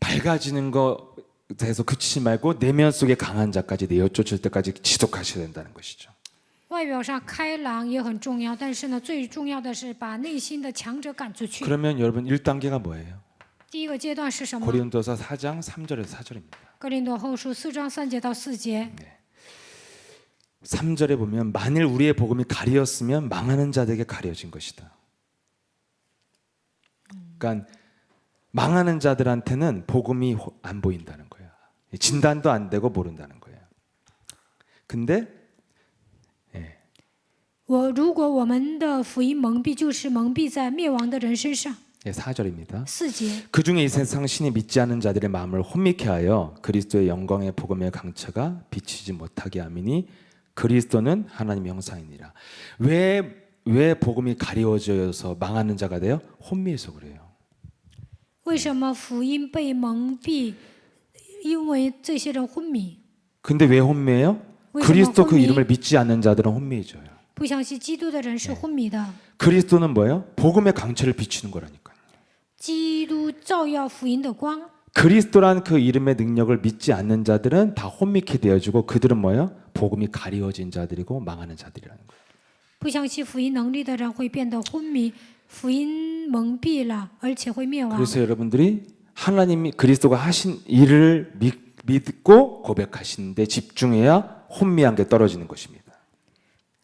S1: 밝아지는 것에서 그치지 말고 내면 속에 강한 자까지 내어 쫓을 때까지 지속하셔야 된다는 것이죠.
S2: 外表上开朗也很重要，但是呢，最重要的是把内心的强者赶出去。
S1: 그러면 여러분 1단계가 뭐예요?
S2: 第一个阶段是什么？
S1: 고린도서 4장 3절에서 4절입니다.
S2: 哥林多后书4章3节到4节。
S1: 3절에 보면 만일 우리의 복음이 가리었으면 망하는 자들에게 가려진 것이다. 그러니까 망하는 자들한테는 복음이 안 보인다는 거야. 진단도 안 되고 모른다는 거야. 근데
S2: 如果我们的福音蒙蔽，就是蒙蔽在灭亡的人身上。
S1: 4절입니다.
S2: 4节。
S1: 그 중에 이 세상 신이 믿지 않는 자들의 마음을 혼미케 하여 그리스도의 영광의 복음의 강처가 비치지 못하게 함이니 그리스도는 하나님의 형상이니라. 왜 복음이 가리워져서 망하는 자가 돼요? 혼미해서 그래요.
S2: 为什么福音被蒙蔽？因为这些人昏迷，
S1: 근데 왜 혼미해요?
S2: 왜
S1: 그리스도 그
S2: 혼미?
S1: 이름을 믿지 않는 자들은 혼미해져요.
S2: 不相信基督的人是昏迷的。
S1: 그리스도는 뭐예요? 복음의 강처를 비추는 거라니까요.
S2: 基督照耀福音的光。
S1: 그리스도란 그 이름의 능력을 믿지 않는 자들은 다 혼미케 되어지고 그들은 뭐예요? 복음이 가리워진 자들이고 망하는 자들이라는 거예요.
S2: 不相信福音能力的人会变得昏迷，福音蒙蔽了，而且会灭亡。
S1: 그래서 여러분들이 하나님이 그리스도가 하신 일을 믿고 고백하시는데 집중해야 혼미한 게 떨어지는 것입니다.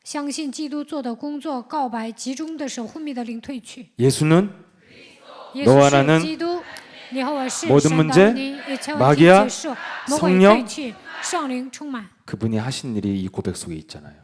S2: 相信基督做的工作，告白集中的时候，昏迷的灵退去。
S1: 예수는
S2: 耶
S1: 너와
S2: 稣
S1: 나는
S2: 是基督，你和我是
S1: 모든
S2: 神
S1: 문제
S2: 的灵，一切问题
S1: 마귀야
S2: 结束，魔鬼
S1: 성령
S2: 退去，圣灵充满。
S1: 그분이 하신 일이 이 고백 속에 있잖아요.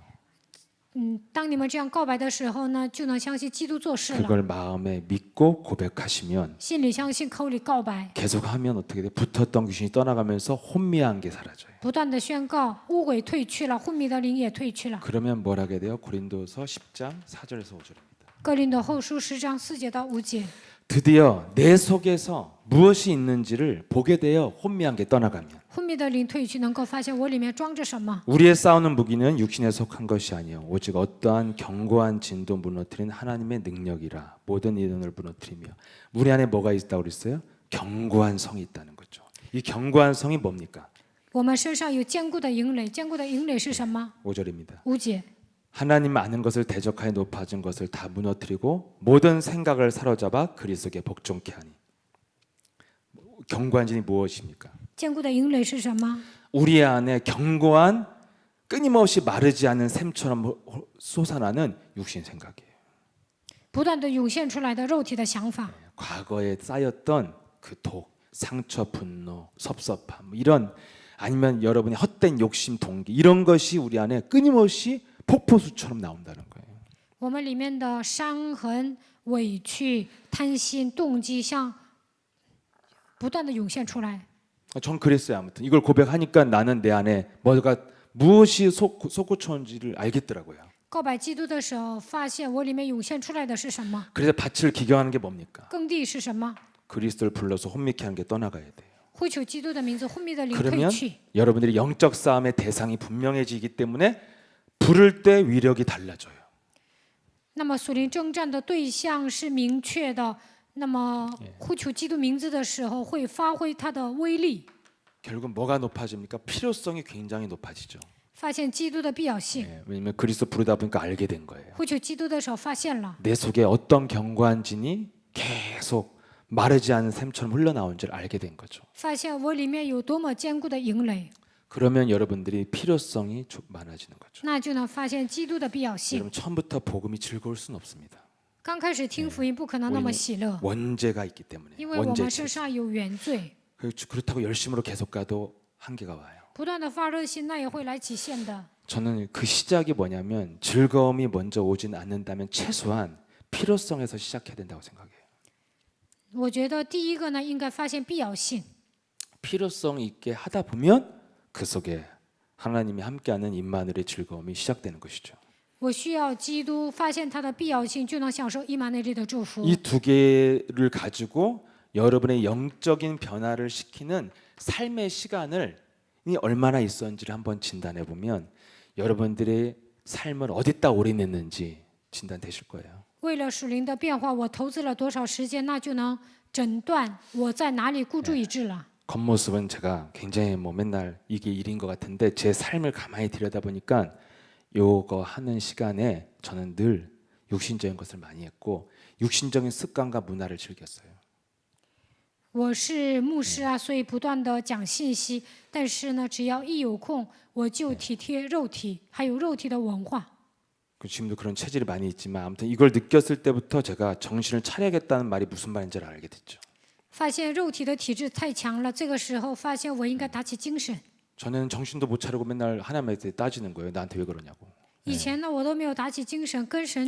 S2: 当你们这样告白的时候呢，就能相信基督做事了。
S1: 그걸 마음에 믿고 고백하시면
S2: 心里相信，口里告白，
S1: 계속하면 어떻게 돼? 붙었던 귀신이 떠나가면서 혼미한 게 사라져요.
S2: 不断的宣告，污鬼退去了，昏迷的灵也退去了。
S1: 그러면 뭘 하게 돼요? 고린도서 10장 4절에서 5절입니다.
S2: 哥林多后书10章4节到5节。
S1: 드디어 내 속에서 무엇이 있는지를 보게 되어 혼미한 게 떠나가면
S2: 昏迷的灵退去，能够发现我里面装着什么。
S1: 우리의 싸우는 무기는 육신에 속한 것이 아니요 오직 어떠한 견고한 진도 무너뜨린 하나님의 능력이라 모든 이론을 무너뜨리며 우리 안에 뭐가 있다고 그랬어요? 견고한 성이 있다는 거죠. 이 견고한 성이 뭡니까?
S2: 我们身上有坚固的营垒，坚固的营垒是什么？
S1: 5절입니다.
S2: 5节。
S1: 하나님 아는 것을 대적하여 높아진 것을 다 무너뜨리고 모든 생각을 사로잡아 그리스도께 복종케 하니. 견고한 진이 무엇입니까?
S2: 坚固的营垒是什么？
S1: 우리 안에 견고한 끊임없이 마르지 않는 샘처럼 솟아나는 육신 생각이에요.
S2: 不断的涌现出来的肉体的想法，
S1: 과거에 쌓였던 그 독, 상처, 분노, 섭섭함 이런 아니면 여러분의 헛된 욕심, 동기 이런 것이 우리 안에 끊임없이 폭포수처럼 나온다는 거예요.
S2: 我们里面的伤痕、委屈、贪心、动机，像不断的涌现出来。
S1: 전 그랬어요. 아무튼 이걸 고백하니까 나는 내 안에 무엇이 솟구쳤는지를 알겠더라고요.
S2: 告白基督的时候，发现我里面涌现出来的是什么？
S1: 그래서 밭을 기경하는 게 뭡니까?
S2: 耕地是什么？
S1: 그리스도를 불러서 혼미케 하는 게 떠나가야 돼요.
S2: 呼求基督的名字，昏迷的灵退
S1: 그러면
S2: 去。
S1: 여러분들이 영적 싸움의 대상이 분명해지기 때문에 부를 때 위력이 달라져요.
S2: 那么属灵征战的对象是明确的，那么呼求基督名字的时候会发挥它的威力，
S1: 결국 뭐가 높아집니까? 필요성이 굉장히 높아지죠.
S2: 发现基督的必要性。
S1: 왜냐면 그리스도 부르다 보니까 알게 된 거예요.
S2: 呼求基督的时候发现了，
S1: 내 속에 어떤 견고한진이 계속 마르지 않은 샘처럼 흘러나온 줄 알게 된 거죠.
S2: 发现我里面有多么坚固的营垒，
S1: 그러면 여러분들이 필요성이 많아지는 거죠.
S2: 那就能发现基督的必要性。
S1: 여러분 처음부터 복음이 즐거울 수는 없습니다.
S2: 刚开始听福音不可能那么喜乐，
S1: 원죄가 있기 때문에
S2: 因为我们
S1: 원죄
S2: 身上有原罪。
S1: 그렇다고 열심으로 계속 가도 한계가 와요.
S2: 不断的发热心，那也会来极限的。
S1: 저는 그 시작이 뭐냐면 즐거움이 먼저 오진 않는다면 최소한 필요성에서 시작해야 된다고 생각해요.
S2: 我觉得第一个呢，应该发现必要性。
S1: 필요성 있게 하다 보면 그 속에 하나님이 함께하는 임마누엘의 즐거움이 시작되는 것이죠.
S2: 我需要基督，发现它的必要性，就能享受以马内利的祝福。
S1: 이 두 개를 가지고 여러분의 영적인 변화를 시키는 삶의 시간을 이 얼마나 있었는지를 한번 진단해 보면 여러분들의 삶을 어디다 올인했는지 진단되실 거예요.
S2: 为了属灵的变化，我投资了多少时间，那就能诊断我在哪里孤注一掷了。
S1: 겉모습은 제가 굉장히 뭐 맨날 이게 일인 것 같은데 제 삶을 가만히 들여다보니까 요거 하는 시간에 저는 늘 육신적인 것을 많이 했고 육신적인 습관과 문화를 즐겼어요.
S2: 我是牧师啊，所以不断的讲信息，但是呢，只要一有空，我就体贴肉体，还有肉体的文化。
S1: 지금도 그런 체질이 많이 있지만 아무튼 이걸 느꼈을 때부터 제가 정신을 차려야겠다는 말이 무슨 말인지를 알게 됐죠.
S2: 发现肉体的体质太强了，这个时候发现我应该打起精神。
S1: 저는 정신도 못 차리고 맨날 하나님한테 따지는 거예요. 나한테 왜 그러냐고.
S2: 以前呢，我都没有打起精神，跟神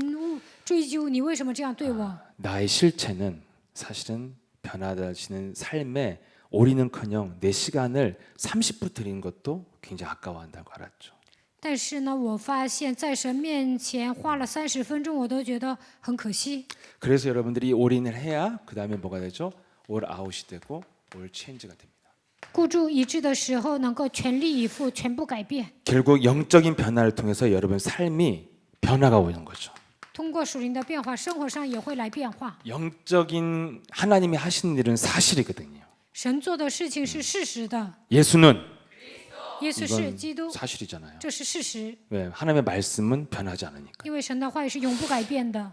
S2: 追究你为什么这样对我。
S1: 나의 실체는 사실은 변화되시는 삶에 올인은커녕 내 시간을 30분 드리는 것도 굉장히 아까워한다고 알았죠.
S2: 但是呢，我发现在神面前花了30分钟，我都觉得很可惜。
S1: 그래서 여러분들이 올인을 해야 그 다음에 뭐가 되죠? 올 아웃이 되고 올 체인지가 됩니다.
S2: 孤注一掷的时候，能够全力以赴，全部改变。
S1: 결국 영적인 변화를 통해서 여러분 삶이 변화가 오는 거죠.
S2: 通过属灵的变化，生活上也会来变化。
S1: 영적인 하나님이 하시는 일은 사실이거든요.
S2: 神做的事情是事实的，
S1: 예수는
S2: 耶稣是基督，
S1: 사실이잖아요.
S2: 这是事实。
S1: 왜? 하나님의 말씀은 변하지 않으니까.
S2: 因为神的话语是永不改变的。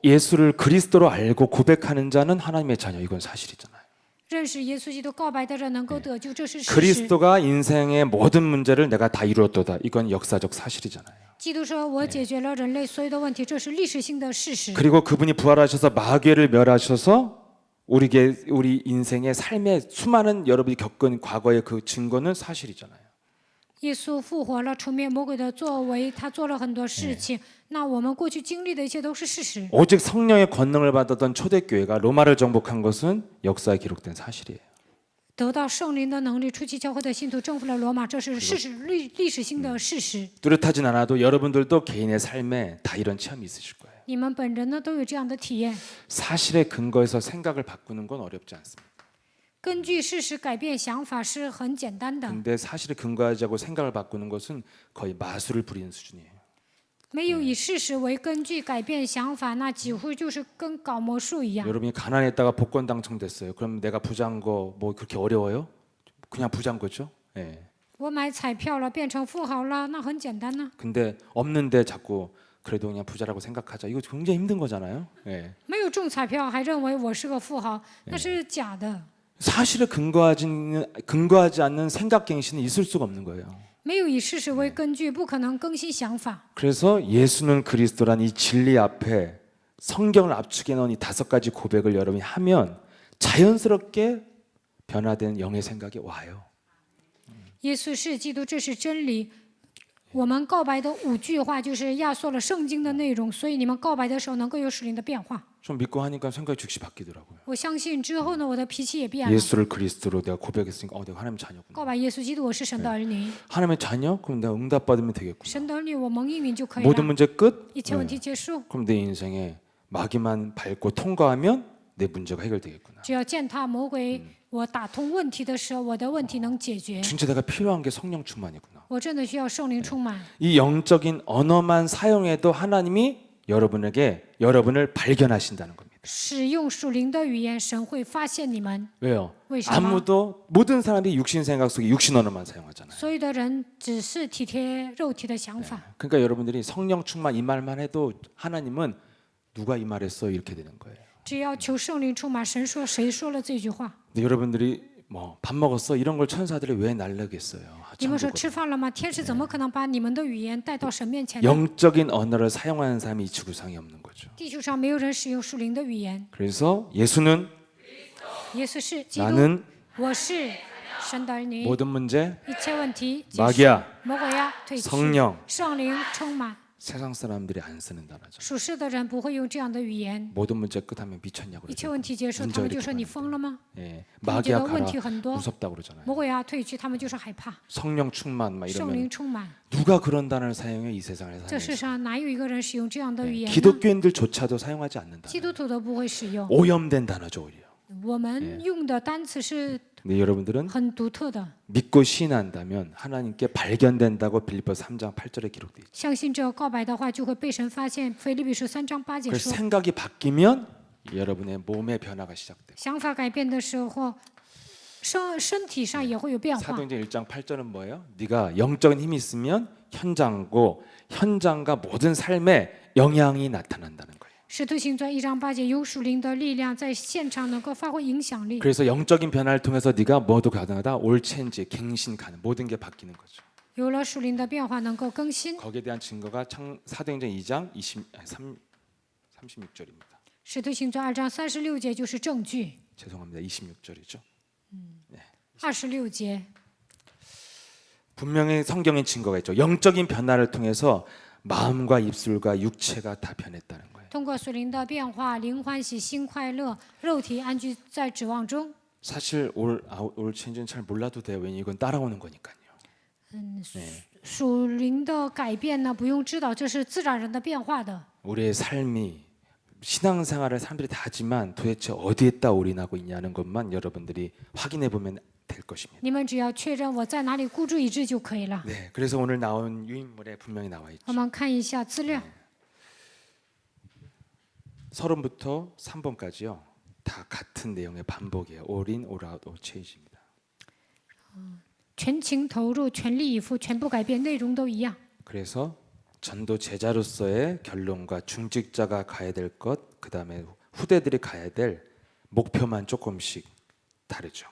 S1: 예수를 그리스도로 알고 고백하는 자는 하나님의 자녀. 이건 사실이잖아요.
S2: 认识耶稣基督告白的人能够得救，这是事实。
S1: 그리스도가 인생의 모든 문제를 내가 다 이루었도다. 이건 역사적 사실이잖아요.
S2: 基督说：“我解决了人类所有的问题，这是历史性的事实。
S1: 그리고 그분이 부활하셔서 마귀를 멸하셔서 우리 인생의 삶의 수많은 여러분이 겪은 과거의 그 증거는 사실이잖아요.
S2: 耶稣复活了，除灭魔鬼的作为，他做了很多事情。那我们过去经历的一切都是事实。
S1: 오직 성령의 권능을 받았던 초대교회가 로마를 정복한 것은 역사에 기록된 사실이에요.
S2: 得到圣灵的能力，初期教会的信徒征服了罗马，这是事实历史性的事实。
S1: 뚜렷하진 않아도 여러분들도 개인의 삶에 다 이런 체험이 있으실 거예요.
S2: 你们本人呢都有这样的体验。
S1: 사실에 근거해서 생각을 바꾸는 건 어렵지 않습니다.
S2: 根据事实改变想法是很简单的，
S1: 근데 사실에 근거하지 않고 생각을 바꾸는 것은 거의 마술을 부리는 수준이에요.
S2: 没有以事实为根据改变想法，那几乎就是跟搞魔术一样。
S1: 여러분이 가난했다가 복권 당첨됐어요. 그럼 내가 부자인 거 뭐 그렇게 어려워요? 그냥 부자인 거죠. 예.
S2: 我买彩票了，变成富豪了，那很简单呢。
S1: 근데 없는데 자꾸 그래도 그냥 부자라고 생각하자. 이거 굉장히 힘든 거잖아요. 예.
S2: 没有中彩票还认为我是个富豪，那是假的。
S1: 사실에 근거하지 않는 생각갱신은 있을 수가 없는 거예요.
S2: 没有以事实为根据，不可能更新想法。
S1: 그래서 예수는 그리스도란 이 진리 앞에 성경을 압축해 놓은 이 5가지 고백을 여러분이 하면 자연스럽게 변화된 영의 생각이 와요.
S2: 耶稣是基督，这是真理。我们告白的5句话就是压缩了圣经的内容，所以你们告白的时候能够有属灵的变化。
S1: 좀 믿고 하니까 생각이 즉시 바뀌더라고요.
S2: 我相信之后呢，我的脾气也变了。
S1: 예수를 그리스도로 내가 고백했으니까 내가 하나님 자녀구나.
S2: 告白耶稣基督，我是神的儿女。
S1: 하나님의 자녀? 그럼 내가 응답받으면 되겠구나.
S2: 神的儿女，我蒙应允就可以
S1: 모든
S2: 了。
S1: 문제 끝?
S2: 一切问题结束，
S1: 그럼 내 인생에 마귀만 밟고 통과하면 내 문제가 해결되겠구나.
S2: 只要践踏魔鬼我打通问题的时候，我的问题能解决。
S1: 진짜 내가 필요한 게 성령 충만이구나.
S2: 我真的需要圣灵充满。
S1: 이 영적인 언어만 사용해도 하나님이 여러분을 발견하신다는 겁니다.
S2: 使用属灵的语言，神会发现你们。
S1: 왜요?
S2: 为什么？
S1: 모든 사람이 육신 생각 속에 육신 언어만 사용하잖아요.
S2: 所有的人只是体贴肉体的想法。
S1: 그러니까 여러분들이 성령 충만 이 말만 해도 하나님은 누가 이 말했어 이렇게 되는 거예요.
S2: 只要求圣灵充满，神说谁说了这句话？
S1: 근데 여러분들이 뭐 밥 먹었어 이런 걸 천사들이 왜 날르겠어요?
S2: 你们说
S1: 천국으로.
S2: 吃饭了吗？天使怎么可能把你们的语言带到神面前呢？
S1: 영적인 언어를 사용하는 사람이 이 지구상에 없는 거죠.
S2: 地球上没有人使用属灵的语言。
S1: 그래서 예수는
S2: 耶稣是基督，
S1: 나는
S2: 我是神的儿女。
S1: 모든 문제
S2: 一切问题结束，
S1: 마귀야
S2: 魔鬼呀退去，
S1: 성령
S2: 圣灵充满。
S1: 세상 사람들이 안 쓰는 단어죠.
S2: 属世的人不会用这样的语言。
S1: 모든 문제 끝하면 미쳤냐고
S2: 一切
S1: 그러죠.
S2: 问题结束，他们就说你疯了吗？
S1: 예,
S2: 他们觉
S1: 마귀야
S2: 得问
S1: 가라
S2: 题很多，
S1: 무섭다고 그러잖아요.
S2: 魔鬼呀退去，他们就说害怕。
S1: 성령 충만 막
S2: 圣
S1: 이러면
S2: 灵充满，
S1: 누가 그런 단어를 사용해 이 세상을
S2: 这世
S1: 사용해서
S2: 上哪有一个人使用这样的语言呢？
S1: 기독교인들조차도 사용하지 않는다.
S2: 基督徒都不会使用。
S1: 오염된 단어죠 오히려.
S2: 我们用的单词是
S1: 근데 여러분들은
S2: 很独特的。
S1: 믿고 신한다면 하나님께 발견된다고 빌립보 3장 8절에 기록돼 있죠.
S2: 相信这告白的话，就会被神发现。腓立比书3章8节
S1: 그래서
S2: 说，
S1: 생각이 바뀌면 여러분의 몸의 변화가 시작돼요.
S2: 想法改变的时候，身体上也会有变化。
S1: 사도행전 1장 8절은 뭐예요? 네가 영적인 힘이 있으면 현장과 모든 삶에 영향이 나타난다는 거예요.
S2: 使徒行传1章8节，有属灵的力量在现场能够发挥影响力。
S1: 그래서 영적인 변화를 통해서 네가 뭐도 가능하다. 올 체인지, 갱신 가능. 모든 게 바뀌는 거죠.
S2: 有了属灵的变化，能够更新。
S1: 거기에 대한 증거가 사도행전 2장 36절입니다.
S2: 使徒行传2章36节就是证据。
S1: 죄송합니다. 26절이죠.
S2: 26节，
S1: 분명히 성경에 증거가 있죠. 영적인 변화를 통해서 마음과 입술과 육체가 다 변했다는 거예요.
S2: 通过属灵的变化，灵欢喜，心快乐，肉体安居在指望中。
S1: 사실 올 체인지는 잘 몰라도 돼요. 왜냐면 이건 따라오는 거니까요.
S2: 属灵的改变呢，不用知道，这是自然人的变化的。
S1: 우리의 삶이 신앙생활을 사람들이 다 하지만 도대체 어디에다 올인하고 있냐는 것만 여러분들이 확인해 보면 될 것입니다.
S2: 你们只要确认我在哪里孤注一掷就可以了。
S1: 네, 그래서 오늘 나온 유인물에 분명히 나와 있죠.
S2: 我们看一下资料，
S1: 서론부터 3번까지요. 다 같은 내용의 반복이에요. all in, all out, all change입니다.
S2: 全情投入，全力以赴，全部改变，内容都一样。
S1: 그래서 전도 제자로서의 결론과 중직자가 가야 될 것, 그다음에 후대들이 가야 될 목표만 조금씩 다르죠.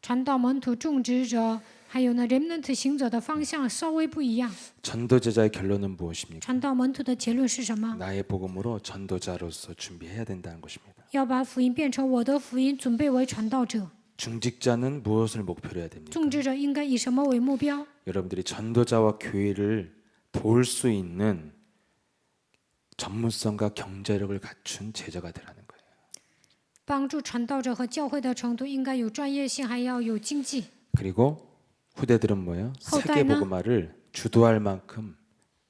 S2: 传道门徒种植者，还有呢 remnant 行者的方向稍微不一样。
S1: 전도 제자의 결론은 무엇입니까?
S2: 传道门徒的结论是什么？
S1: 나의 복음으로 전도자로서 준비해야 된다는 것입니다.
S2: 要把福音变成我的福音，准备为传道者。
S1: 중직자는 무엇을 목표로 해야 됩니까?
S2: 种植者应该以什么为目标？
S1: 여러분들이 전도자와 교회를 도울 수 있는 전문성과 경제력을 갖춘 제자가 되라는 거예요.
S2: 帮助传道者和教会的程度应该有专业性，还要有经济。
S1: 그리고 후대들은 뭐예요? 세계
S2: 후대는?
S1: 복음화를 주도할 만큼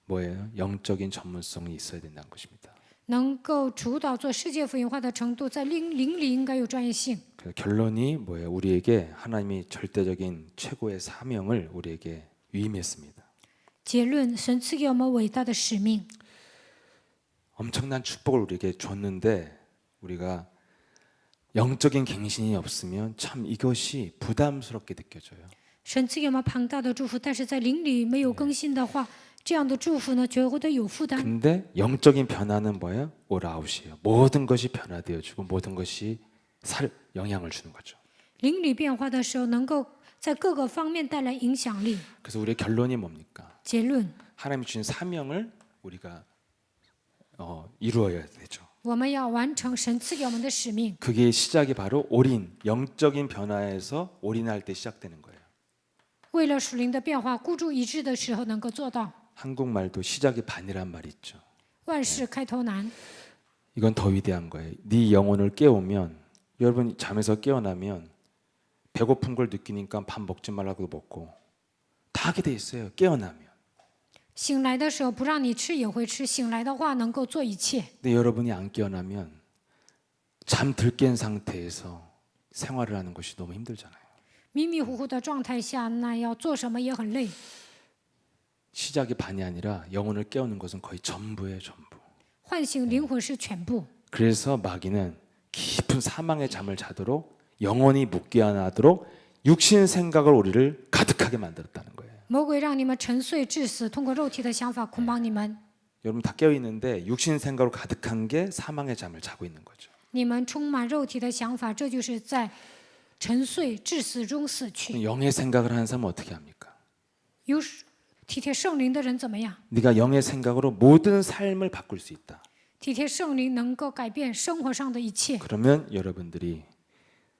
S1: 뭐예요? 영적인 전문성이 있어야 된다는 것입니다.
S2: 能够主导做世界福音化的程度，在灵里应该有专业性。
S1: 그래서 결론이 뭐예요? 우리에게 하나님이 절대적인 최고의 사명을 우리에게 위임했습니다.
S2: 结论：神赐给我们伟大的使命，
S1: 엄청난 축복을 우리에게 줬는데 우리가 영적인 갱신이 없으면 참 이것이 부담스럽게 느껴져요.
S2: 神赐给我们庞大的祝福，但是在灵里没有更新的话，这样的祝福呢，觉得有负担。
S1: 근데 영적인 변화는 뭐예요? 올아웃이에요. 모든 것이 변화되어지고 모든 것이 영향을 주는 거죠.
S2: 灵里变化的时候，能够在各个方面带来影响力。
S1: 그래서 우리의 결론이 뭡니까?
S2: 结论：
S1: 하나님이 주신 사명을 우리가 이루어야 되죠.
S2: 我们要完成神赐给我们的使命。
S1: 그게 시작이 바로 올인, 영적인 변화에서 올인할 때 시작되는 거예요.
S2: 为了属灵的变化，孤注一掷的时候能够做到。
S1: 한국말도 시작이 반이란 말이 있죠.
S2: 万事开头难，
S1: 이건 더 위대한 거예요. 네 영혼을 깨우면 여러분 잠에서 깨어나면 배고픈 걸 느끼니까 밥 먹지 말라고 먹고 다 하게 돼 있어요. 깨어나면.
S2: 醒来的时候不让你吃也会吃，醒来的话能够做一切。
S1: 근데 여러분이 안 깨어나면 잠 들깬 상태에서 생활을 하는 것이 너무 힘들잖아요.
S2: 迷迷糊糊的状态下，那要做什么也很累。
S1: 시작이 반이 아니라 영혼을 깨우는 것은 거의 전부예요, 전부.
S2: 唤醒灵魂是全部，
S1: 그래서 마귀는 깊은 사망의 잠을 자도록 영혼이 묵게 하도록 육신 생각을 우리를 가득하게 만들었다는 거예요.
S2: 魔鬼让你们沉睡致死，通过肉体的想法捆绑你们。
S1: 여러분 다 깨어 있는데 육신 생각으로 가득한 게 사망의 잠을 자고 있는 거죠.
S2: 你们充满肉体的想法，这就是在沉睡致死中死去。
S1: 영의 생각을 하는 사람은 어떻게 합니까?
S2: 有体贴圣灵的人怎么样？
S1: 네가 영의 생각으로 모든 삶을 바꿀 수 있다.
S2: 体贴圣灵能够改变生活上的一切。
S1: 그러면 여러분들이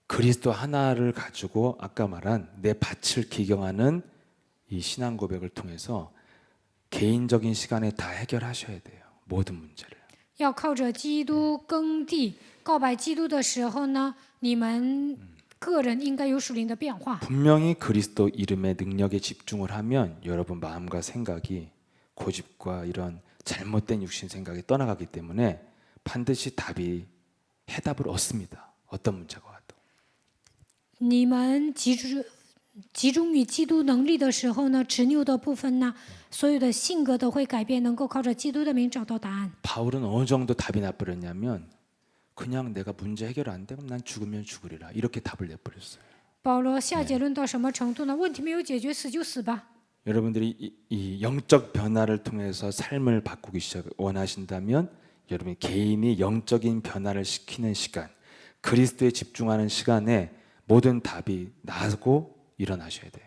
S1: 그리스도 하나를 가지고 아까 말한 내 밭을 기경하는 이 신앙 고백을 통해서 개인적인 시간에 다 해결하셔야 돼요. 모든 문제를.
S2: 要靠着基督耕地告白基督的时候呢，你们个人应该有属灵的变化。
S1: 분명히 그리스도 이름의 능력에 집중을 하면 여러분 마음과 생각이 고집과 이런 잘못된 육신 생각이 떠나가기 때문에 반드시 해답을 얻습니다. 어떤 문제가 와도.
S2: 你们集中于基督能力的时候呢，执拗的部分呢，所有的性格都会改变，能够靠着基督的名找到答案。
S1: 바울은 어느 정도 답이 나버렸냐면 그냥 내가 문제 해결 안 되면 난 죽으면 죽으리라 이렇게 답을 내버렸어요.
S2: 保罗下结论到什么程度呢？问题没有解决，死就死吧。
S1: 여러분들이 이 영적 변화를 통해서 삶을 바꾸기 원하신다면 여러분 개인이 영적인 변화를 시키는 시간, 그리스도에 집중하는 시간에 모든 답이 나고 일어나셔야 돼요.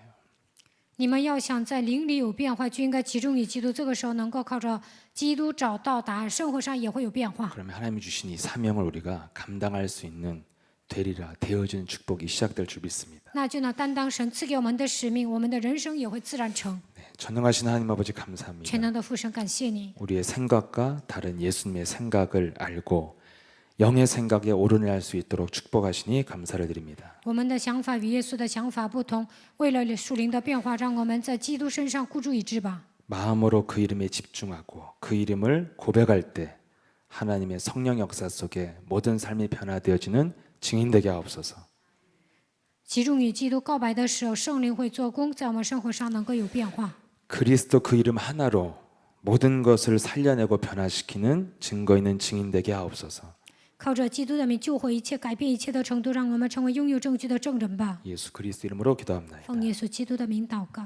S2: 你们要想在灵里有变化，就应该集中于基督。这个时候能够靠着基督找到答案，生活上也会有变化。
S1: 그러면 하나님이 주신 이 사명을 우리가 감당할 수 있는 되리라 되어지는 축복이 시작될 줄 믿습니다.
S2: 那就能担当神赐给我们的使命，我们的人生也会自然成。
S1: 네, 전능하신 하나님 아버지 감사합니다.
S2: 全能的父神，感谢你，
S1: 우리의 생각과 다른 예수님의 생각을 알고 영의 생각에 오르내릴 수 있도록 축복하시니 감사를 드립니다.
S2: 我们的想法与耶稣的想法不同，为了属灵的变化，让我们在基督身上孤注一掷吧。
S1: 마음으로 그 이름에 집중하고 그 이름을 고백할 때 하나님의 성령 역사 속에 모든 삶이 변화되어지는 증인되게 하옵소서.
S2: 集中于基督告白的时候，圣灵会做工，在我们生活上能够有变化。
S1: 그리스도 그 이름 하나로 모든 것을 살려내고 변화시키는 증거 있는 증인되게 하옵소서.
S2: 靠着基督的名救活一切，改变一切的程度，让我们成为拥有证据的证人吧。
S1: 예수 그리스도 이름으로 기도합니다.
S2: 奉耶稣基督的名祷告。